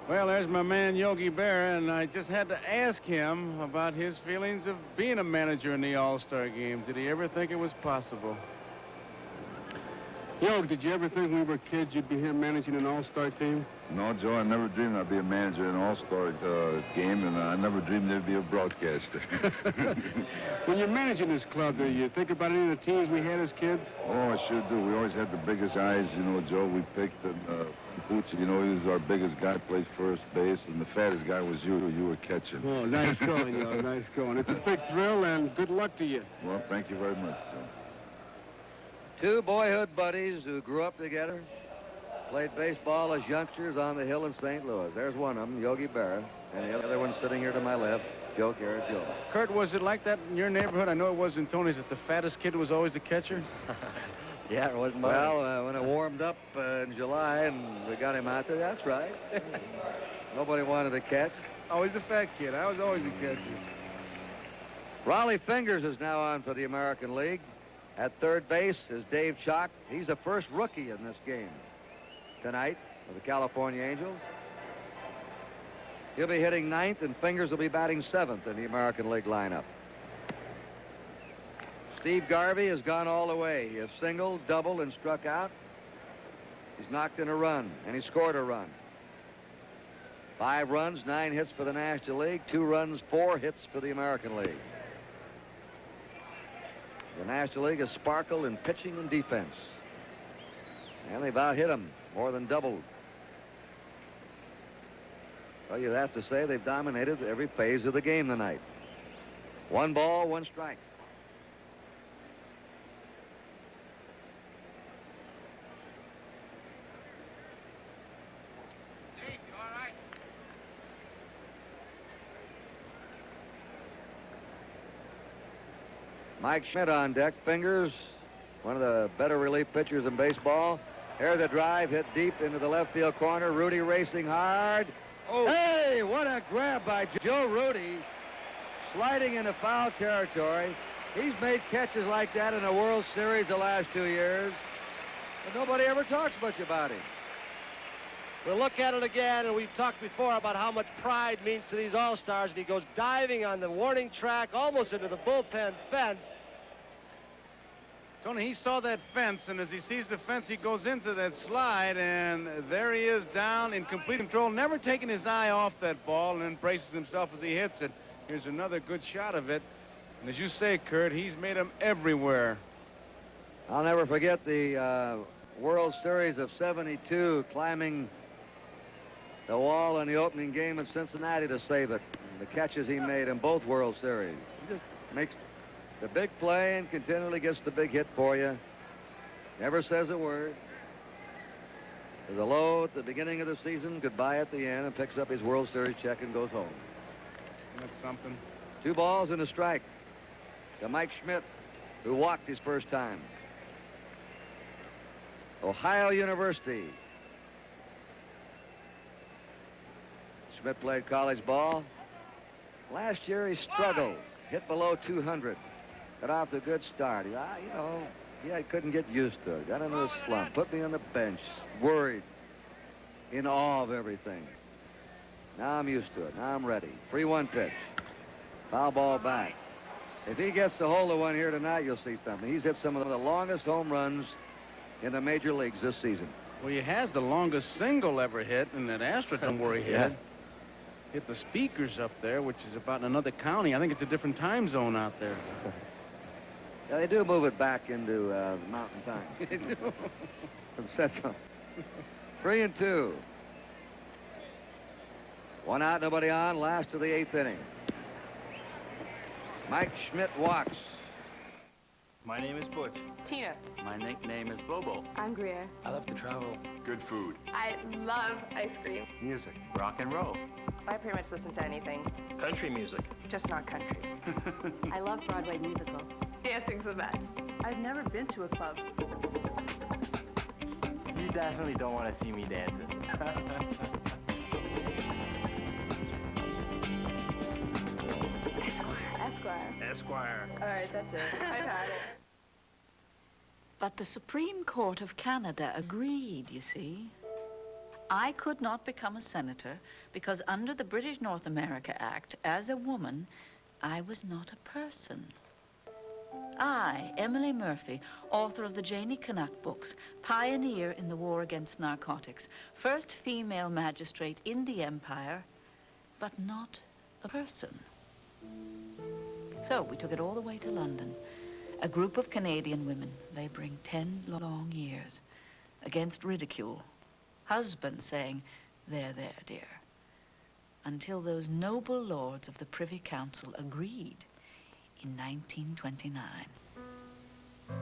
Speaker 4: Well, there's my man Yogi Berra, and I just had to ask him about his feelings of being a manager in the All-Star game. Did he ever think it was possible?
Speaker 28: Yo, did you ever think when we were kids you'd be here managing an all-star team?
Speaker 29: No, Joe, I never dreamed I'd be a manager in an all-star game, and I never dreamed there'd be a broadcaster.
Speaker 28: When you're managing this club, do you think about any of the teams we had as kids?
Speaker 29: Oh, I sure do. We always had the biggest guys, you know, Joe, we picked. And Pucci, you know, he was our biggest guy, played first base, and the fattest guy was you. You were catching.
Speaker 28: Oh, nice going, yo, nice going. It's a big thrill, and good luck to you.
Speaker 29: Well, thank you very much, Joe.
Speaker 1: 2 boyhood buddies who grew up together, played baseball as youngsters on the hill in St. Louis. There's one of them, Yogi Berra, and the other one sitting here to my left, Joe Garagiola.
Speaker 4: Kurt, was it like that in your neighborhood? I know it was in Tony's, that the fattest kid was always the catcher?
Speaker 2: Yeah, it wasn't mine.
Speaker 1: Well, when it warmed up in July and we got him out there, that's right. Nobody wanted to catch.
Speaker 4: Always the fat kid. I was always the catcher.
Speaker 1: Raleigh Fingers is now on for the American League. At third base is Dave Chalk. He's the first rookie in this game tonight for the California Angels. He'll be hitting 9th, and Fingers will be batting 7th in the American League lineup. Steve Garvey has gone all the way. He has singled, doubled, and struck out. He's knocked in a run, and he scored a run. 5 runs, 9 hits for the National League, 2 runs, 4 hits for the American League. The National League has sparkled in pitching and defense. And they've out-hit them, more than doubled. Well, you'd have to say they've dominated every phase of the game tonight. 1 ball, 1 strike. Mike Schmidt on deck. Fingers, one of the better relief pitchers in baseball. Here's a drive hit deep into the left field corner. Rudy racing hard. Oh. Hey, what a grab by Joe Rudy. sliding into foul territory. He's made catches like that in the World Series the last 2 years, but nobody ever talks much about him.
Speaker 2: We'll look at it again, and we've talked before about how much pride means to these All-Stars, and he goes diving on the warning track almost into the bullpen fence.
Speaker 4: Tony, he saw that fence, and as he sees the fence, he goes into that slide, and there he is down in complete control, never taking his eye off that ball, and then braces himself as he hits it. Here's another good shot of it. And as you say, Kurt, he's made them everywhere.
Speaker 1: I'll never forget the World Series of '72, climbing the wall in the opening game in Cincinnati to save it. The catches he made in both World Series. He just makes the big play and continually gets the big hit for you. Never says a word. There's a low at the beginning of the season, goodbye at the end, and picks up his World Series check and goes home.
Speaker 4: That's something.
Speaker 1: 2 balls and a strike to Mike Schmidt, who walked his first time. Ohio University. Schmidt played college ball. Last year he struggled, hit below 200. Got off to a good start. I couldn't get used to it. Got into a slump. Put me on the bench. Worried. In awe of everything. Now I'm used to it. Now I'm ready. 3-1 pitch. Foul ball back. If he gets the hold of one here tonight, you'll see something. He's hit some of the longest home runs in the major leagues this season.
Speaker 4: Well, he has the longest single ever hit in that Astrodome where he hit the speakers up there, which is about in another county. I think it's a different time zone out there.
Speaker 1: Yeah, they do move it back into Mountain Time. From Central. 3-2. 1 out, nobody on. Last of the 8th inning. Mike Schmidt walks.
Speaker 5: My name is Butch.
Speaker 15: Tina.
Speaker 5: My nickname is Bobo.
Speaker 15: I'm Greer.
Speaker 5: I love to travel. Good food.
Speaker 15: I love ice cream.
Speaker 5: Music. Rock and roll.
Speaker 15: I pretty much listen to anything.
Speaker 5: Country music.
Speaker 15: Just not country. I love Broadway musicals. Dancing's the best. I've never been to a club.
Speaker 5: You definitely don't want to see me dancing.
Speaker 15: Esquire.
Speaker 5: Esquire.
Speaker 15: All right, that's it. I've had it.
Speaker 16: But the Supreme Court of Canada agreed, you see. I could not become a senator because under the British North America Act, as a woman, I was not a person. I, Emily Murphy, author of the Janie Canuck books, pioneer in the war against narcotics, first female magistrate in the empire, but not a person. So we took it all the way to London. A group of Canadian women, they bring 10 long years against ridicule. Husbands saying, there, dear. Until those noble lords of the Privy Council agreed in 1929.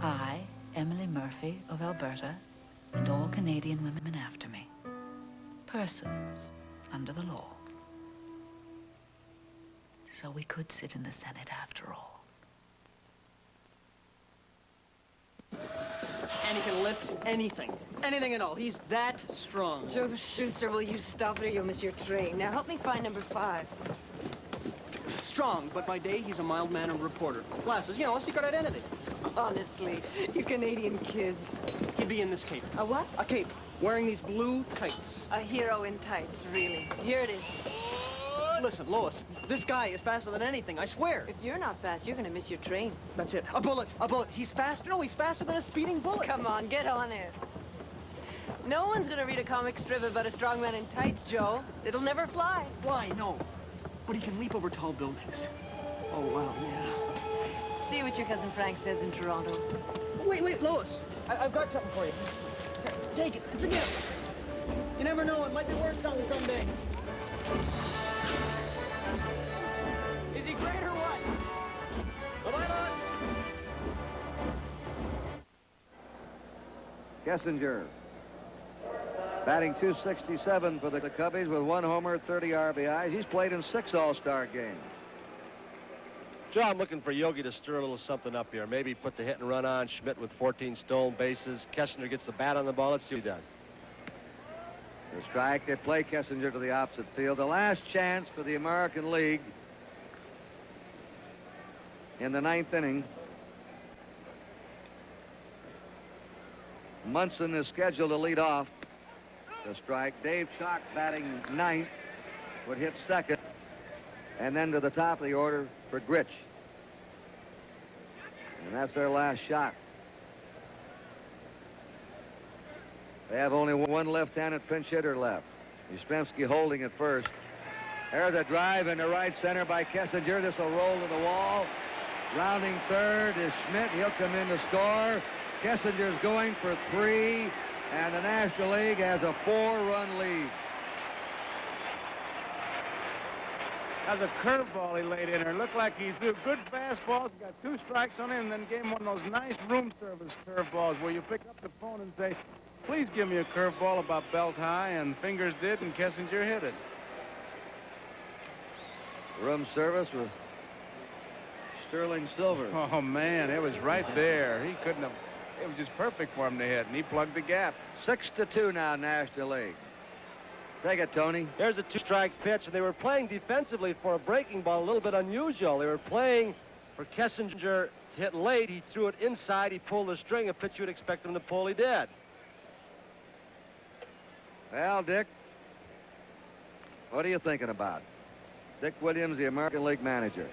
Speaker 16: I, Emily Murphy of Alberta, and all Canadian women after me. Persons under the law. So we could sit in the Senate after all.
Speaker 17: And he can lift anything. Anything at all. He's that strong.
Speaker 18: Joe Schuster, will you stop it or you'll miss your train? Now help me find number 5.
Speaker 17: Strong, but by day he's a mild-mannered reporter. Glasses, a secret identity.
Speaker 18: Honestly, you Canadian kids.
Speaker 17: He'd be in this cape.
Speaker 18: A what?
Speaker 17: A cape. Wearing these blue tights.
Speaker 18: A hero in tights, really. Here it is.
Speaker 17: Listen, Lois, this guy is faster than anything, I swear.
Speaker 18: If you're not fast, you're gonna miss your train.
Speaker 17: That's it. A bullet. A bullet. He's faster. No, he's faster than a speeding bullet.
Speaker 18: Come on, get on it. No one's gonna read a comic strip about a strong man in tights, Joe. It'll never fly.
Speaker 17: Fly, no. But he can leap over tall buildings. Oh, wow, yeah.
Speaker 18: See what your cousin Frank says in Toronto.
Speaker 17: Wait, Lois. I've got something for you. Here, take it. It's a gift. You never know. It might be worth something someday. Is he great or what? Bye-bye, Lois.
Speaker 1: Kessinger. Batting .267 for the Cubbies with 1 homer, 30 RBIs. He's played in 6 All-Star games.
Speaker 2: Joe, I'm looking for Yogi to stir a little something up here. Maybe put the hit and run on. Schmidt with 14 stolen bases. Kessinger gets the bat on the ball. Let's see what he does.
Speaker 1: The strike. They play Kessinger to the opposite field. The last chance for the American League in the 9th inning. Munson is scheduled to lead off the strike. Dave Chalk batting 9th would hit 2nd. And then to the top of the order for Grich. And that's their last shot. They have only one left-handed pinch hitter left. Yastrzemski holding at first. There's a drive into right center by Kessinger. This will roll to the wall. Rounding third is Schmidt. He'll come in to score. Kessinger's going for 3, and the National League has a 4-run lead.
Speaker 4: That's a curveball he laid in there. Looked like he threw good fastballs, got 2 strikes on him, and then gave him one of those nice room service curveballs where you pick up the phone and say, please give me a curveball about belt high, and Fingers did, and Kessinger hit it.
Speaker 1: Room service with Sterling Silver.
Speaker 4: Oh, man, it was right there. He couldn't have, it was just perfect for him to hit, and he plugged the gap.
Speaker 1: 6-2 now, National League. Take it, Tony.
Speaker 2: There's a 2-strike pitch, and they were playing defensively for a breaking ball, a little bit unusual. They were playing for Kessinger to hit late. He threw it inside. He pulled the string, a pitch you'd expect him to pull. He did.
Speaker 1: Well, Dick, what are you thinking about? Dick Williams, the American League manager.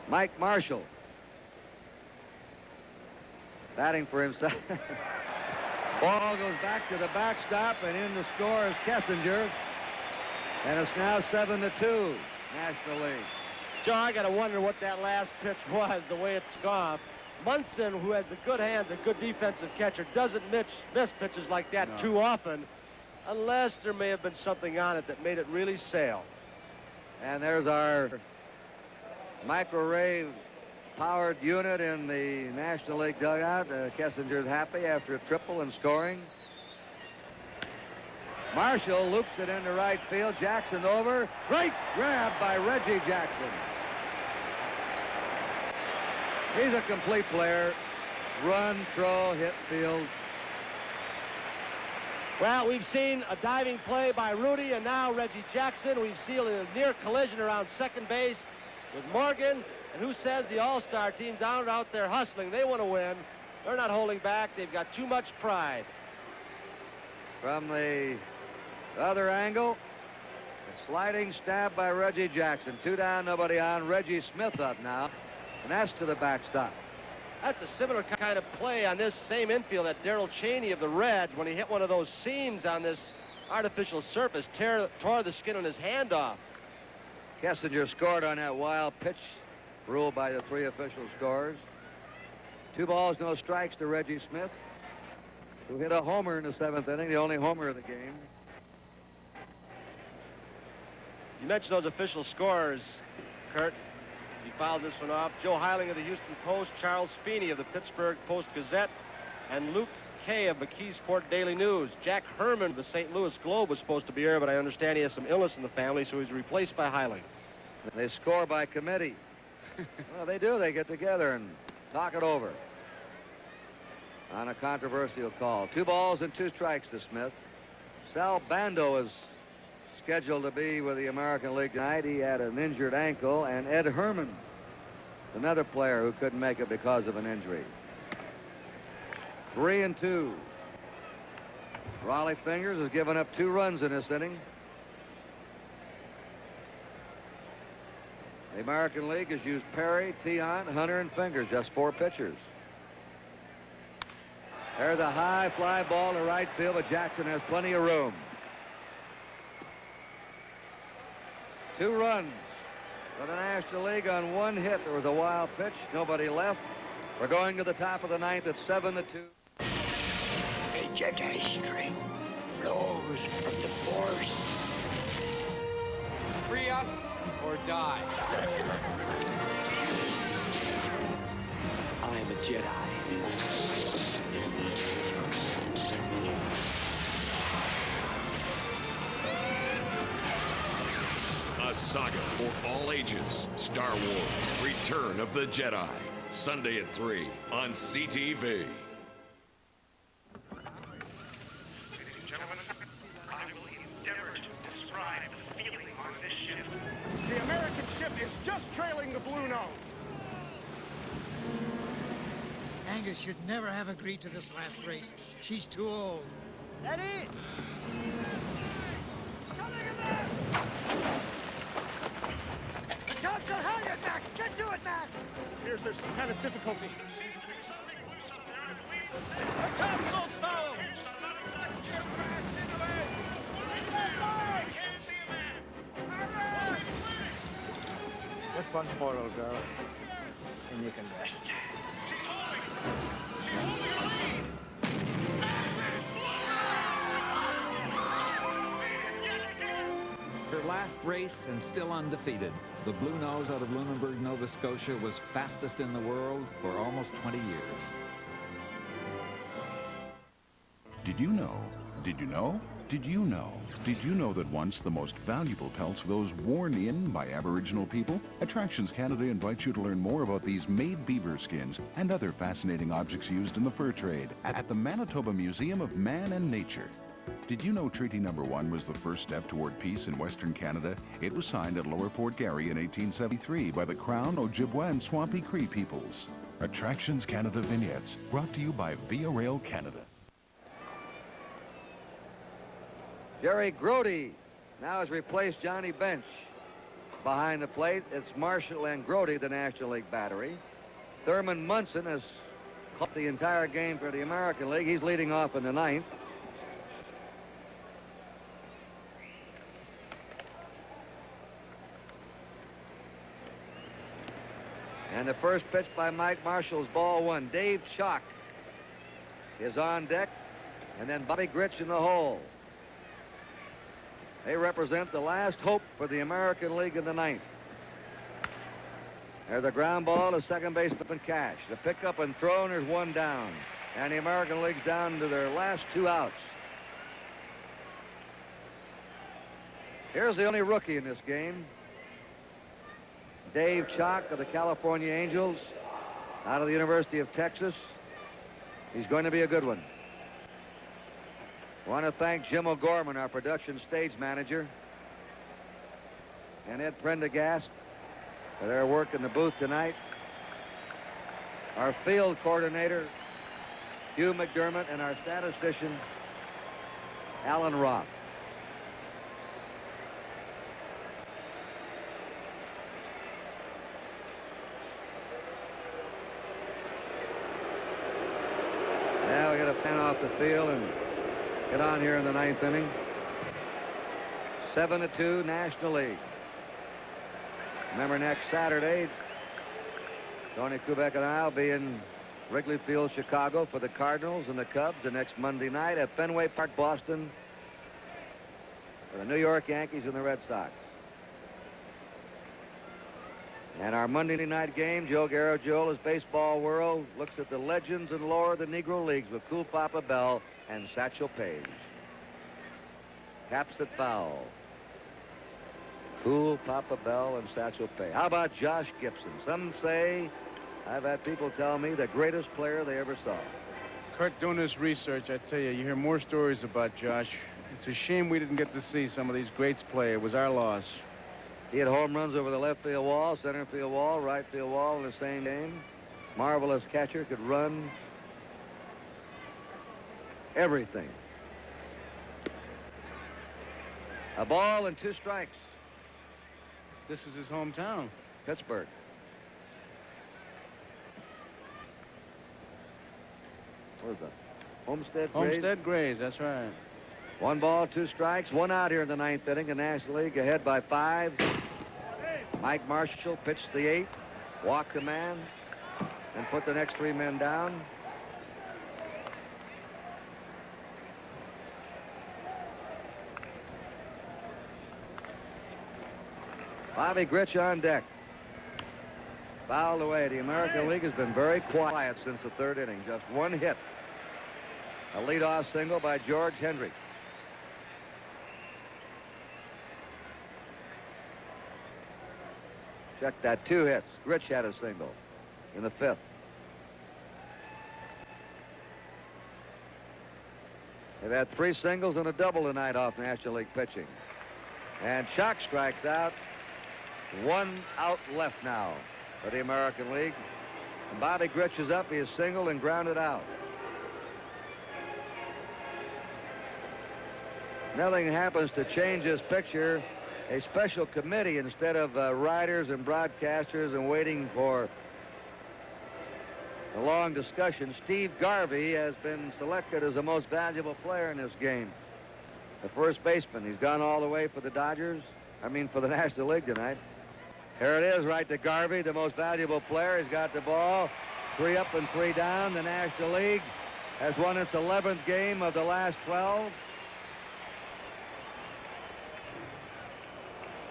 Speaker 1: Mike Marshall batting for himself. Ball goes back to the backstop, and in the score is Kessinger. And it's now 7-2, National League.
Speaker 2: Joe, I got to wonder what that last pitch was, the way it took off. Munson, who has the good hands, a good defensive catcher, doesn't miss pitches like that too often, unless there may have been something on it that made it really sail.
Speaker 1: And there's our microwave powered unit in the National League dugout. Kessinger's happy after a triple and scoring. Marshall loops it into right field. Jackson over. Great grab by Reggie Jackson. He's a complete player. Run, throw, hit, field.
Speaker 2: Well, we've seen a diving play by Rudy, and now Reggie Jackson. We've seen a near collision around second base with Morgan. And who says the All-Star teams aren't out there hustling? They want to win. They're not holding back. They've got too much pride.
Speaker 1: From the other angle, a sliding stab by Reggie Jackson. 2 down, nobody on. Reggie Smith up now, and that's to the backstop.
Speaker 2: That's a similar kind of play on this same infield that Darrell Cheney of the Reds, when he hit one of those seams on this artificial surface, tore the skin on his hand off.
Speaker 1: Kessinger scored on that wild pitch ruled by the 3 official scorers. 2 balls, no strikes to Reggie Smith, who hit a homer in the 7th inning, the only homer of the game.
Speaker 2: You mentioned those official scorers, Kurt. He files this one off. Joe Heiling of the Houston Post, Charles Feeney of the Pittsburgh Post-Gazette, and Luke Kay of McKeesport Daily News. Jack Herman of the St. Louis Globe was supposed to be here, but I understand he has some illness in the family, so he's replaced by Heiling.
Speaker 1: They score by committee. Well, they do. They get together and talk it over on a controversial call. 2 balls and 2 strikes to Smith. Sal Bando is scheduled to be with the American League tonight. He had an injured ankle, and Ed Herman, another player who couldn't make it because of an injury. 3-2. Raleigh Fingers has given up 2 runs in this inning. The American League has used Perry, Tiant, Hunter, and Fingers, just 4 pitchers. There's a high fly ball to right field, but Jackson has plenty of room. 2 runs for the National League on 1 hit. There was a wild pitch. Nobody left. We're going to the top of the 9th at 7-2.
Speaker 6: The Jedi strength flows from the Force.
Speaker 7: Free us or die.
Speaker 6: I'm a Jedi.
Speaker 10: A saga for all ages. Star Wars: Return of the Jedi. Sunday at 3 on CTV.
Speaker 13: The American ship is just trailing
Speaker 28: supporting the Blue Nose.
Speaker 17: Angus should never have agreed to this last race. She's too old. That it?
Speaker 6: Thompson, Halyard, Mac! Get to it, Mac!
Speaker 28: Appears there's some kind of difficulty.
Speaker 17: Topsail's foul!
Speaker 8: Just once more, old girl, and you can rest.
Speaker 12: Her last race and still undefeated. The Blue Nose out of Lunenburg, Nova Scotia was fastest in the world for almost 20 years.
Speaker 13: Did you know? Did you know? Did you know? Did you know that once the most valuable pelts were those worn in by Aboriginal people? Attractions Canada invites you to learn more about these made beaver skins and other fascinating objects used in the fur trade at the Manitoba Museum of Man and Nature. Did you know Treaty No. 1 was the first step toward peace in Western Canada? It was signed at Lower Fort Garry in 1873 by the Crown, Ojibwa, and Swampy Cree peoples. Attractions Canada vignettes, brought to you by Via Rail Canada.
Speaker 1: Jerry Grody now has replaced Johnny Bench. Behind the plate, it's Marshall and Grody, the National League battery. Thurman Munson has caught the entire game for the American League. He's leading off in the ninth. And the first pitch by Mike Marshall's ball one. Dave Chalk is on deck, and then Bobby Gritch in the hole. They represent the last hope for the American League in the ninth. There's a ground ball to second baseman Cash. The pickup and throw, and there's one down. And the American League's down to their last two outs. Here's the only rookie in this game. Dave Chalk of the California Angels, out of the University of Texas. He's going to be a good one. I want to thank Jim O'Gorman, our production stage manager, and Ed Prendergast for their work in the booth tonight. Our field coordinator, Hugh McDermott, and our statistician, Alan Roth. Now we got to pan off the field and get on here in the ninth inning. 7-2 National League. Remember, next Saturday, Tony Kubek and I will be in Wrigley Field, Chicago for the Cardinals and the Cubs. The next Monday night at Fenway Park, Boston for the New York Yankees and the Red Sox. And our Monday night game, Joe Garagio's Baseball World looks at the legends and lore of the Negro Leagues with Cool Papa Bell and Satchel Paige. Caps at foul. Cool Papa Bell and Satchel Paige. How about Josh Gibson? Some say, I've had people tell me, the greatest player they ever saw.
Speaker 4: Kurt, doing this research, I tell you, you hear more stories about Josh. It's a shame we didn't get to see some of these greats play. It was our loss.
Speaker 1: He had home runs over the left field wall, center field wall, right field wall in the same game. Marvelous catcher, could run everything. A ball and 2 strikes.
Speaker 4: This is his hometown.
Speaker 1: Pittsburgh. What is that? Homestead Grays?
Speaker 4: Homestead Grays, that's right.
Speaker 1: 1 ball, 2 strikes, 1 out here in the ninth inning. The National League ahead by 5. Mike Marshall pitched the 8th, walked a man, and put the next 3 men down. Bobby Gritch on deck. Fouled away. The American League has been very quiet since the 3rd inning. Just 1 hit. A leadoff single by George Hendrick. Check that, 2 hits. Gritch had a single in the 5th. They've had 3 singles and a double tonight off National League pitching. And Chalk strikes out 1 out left now for the American League. And Bobby Grich is up. He is singled and grounded out. Nothing happens to change this picture. A special committee, instead of writers and broadcasters and waiting for a long discussion, Steve Garvey has been selected as the most valuable player in this game. The first baseman. He's gone all the way for the Dodgers. I mean, for the National League tonight. Here it is, right to Garvey, the most valuable player. He's got the ball. 3 up and 3 down. The National League has won its 11th game of the last 12.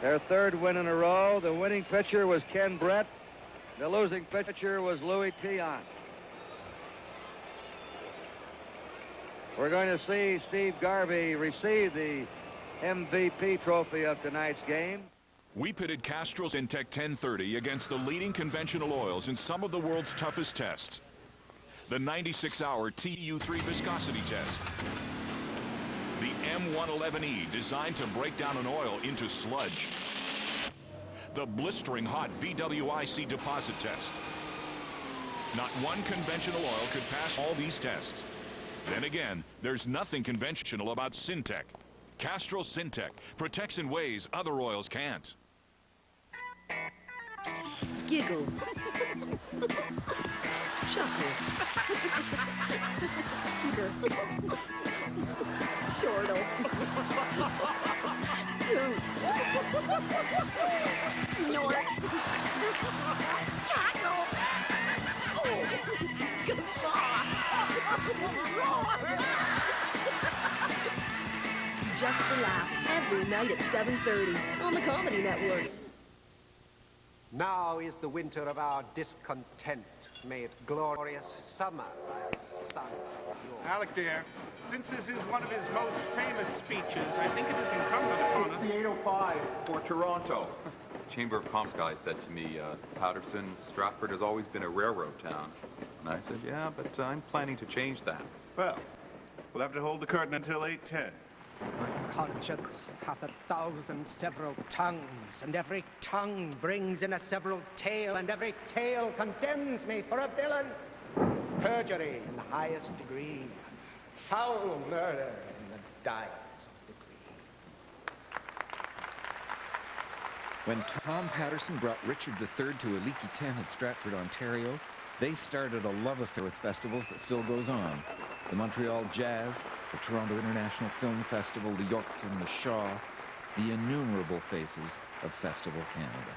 Speaker 1: Their 3rd win in a row. The winning pitcher was Ken Brett. The losing pitcher was Louis Tion. We're going to see Steve Garvey receive the MVP trophy of tonight's game.
Speaker 9: We pitted Castrol Syntec 1030 against the leading conventional oils in some of the world's toughest tests. The 96-hour TU3 viscosity test. The M111E, designed to break down an oil into sludge. The blistering hot VWIC deposit test. Not one conventional oil could pass all these tests. Then again, there's nothing conventional about Syntec. Castrol Syntec protects in ways other oils can't.
Speaker 15: Giggle. Chuckle. Snicker. Chortle. Hoot. Snort. Cackle. Oh, guffaw. Just for laughs every night at 7:30 on the Comedy Network.
Speaker 11: Now is the winter of our discontent. May it glorious summer by sun.
Speaker 28: Alec, dear, since this is one of his most famous speeches, I think it is incumbent upon us.
Speaker 19: It's the 805 for Toronto. Chamber of Commerce guy said to me, Patterson, Stratford has always been a railroad town. And I said, yeah, but I'm planning to change that.
Speaker 28: Well, we'll have to hold the curtain until 8:10.
Speaker 11: My conscience hath 1,000 several tongues, and every tongue brings in a several tale, and every tale condemns me for a villain. Perjury in the highest degree, foul murder in the direst degree.
Speaker 12: When Tom Patterson brought Richard III to a leaky tent at Stratford, Ontario, they started a love affair with festivals that still goes on. The Montreal Jazz, the Toronto International Film Festival, the Yorkton, the Shaw, the innumerable faces of Festival Canada.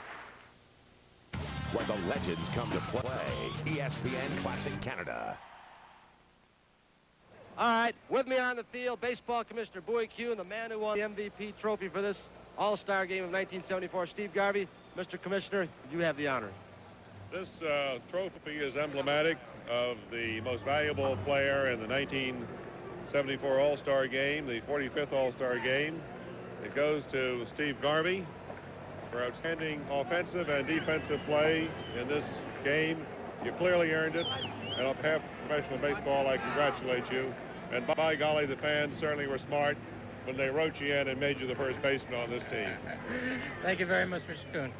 Speaker 20: Where the legends come to play. ESPN Classic Canada.
Speaker 2: All right, with me on the field, Baseball Commissioner Bowie Q and the man who won the MVP trophy for this All-Star game of 1974, Steve Garvey. Mr. Commissioner, you have the honor.
Speaker 21: This trophy is emblematic of the most valuable player in the 1974 All-Star game, the 45th All-Star game. It goes to Steve Garvey for outstanding offensive and defensive play in this game. You clearly earned it, and on behalf of professional baseball, I congratulate you. And by golly, the fans certainly were smart when they wrote you in and made you the first baseman on this team.
Speaker 22: Thank you very much, Mr. Kuhn.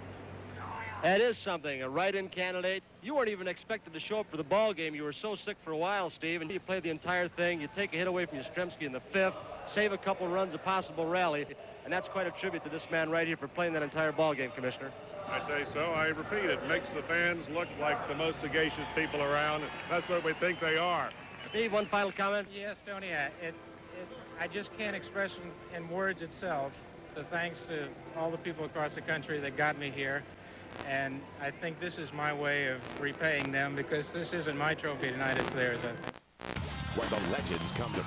Speaker 2: That is something, a write-in candidate. You weren't even expected to show up for the ball game. You were so sick for a while, Steve, and you played the entire thing. You take a hit away from Yastrzemski in the 5th, save a couple runs, a possible rally, and that's quite a tribute to this man right here for playing that entire ball game, Commissioner.
Speaker 21: I'd say so. I repeat, it makes the fans look like the most sagacious people around. That's what we think they are.
Speaker 2: Steve, one final comment?
Speaker 22: Yes, Tony, I just can't express in words itself the thanks to all the people across the country that got me here. And I think this is my way of repaying them, because this isn't my trophy tonight, it's theirs.
Speaker 20: Where the legends come to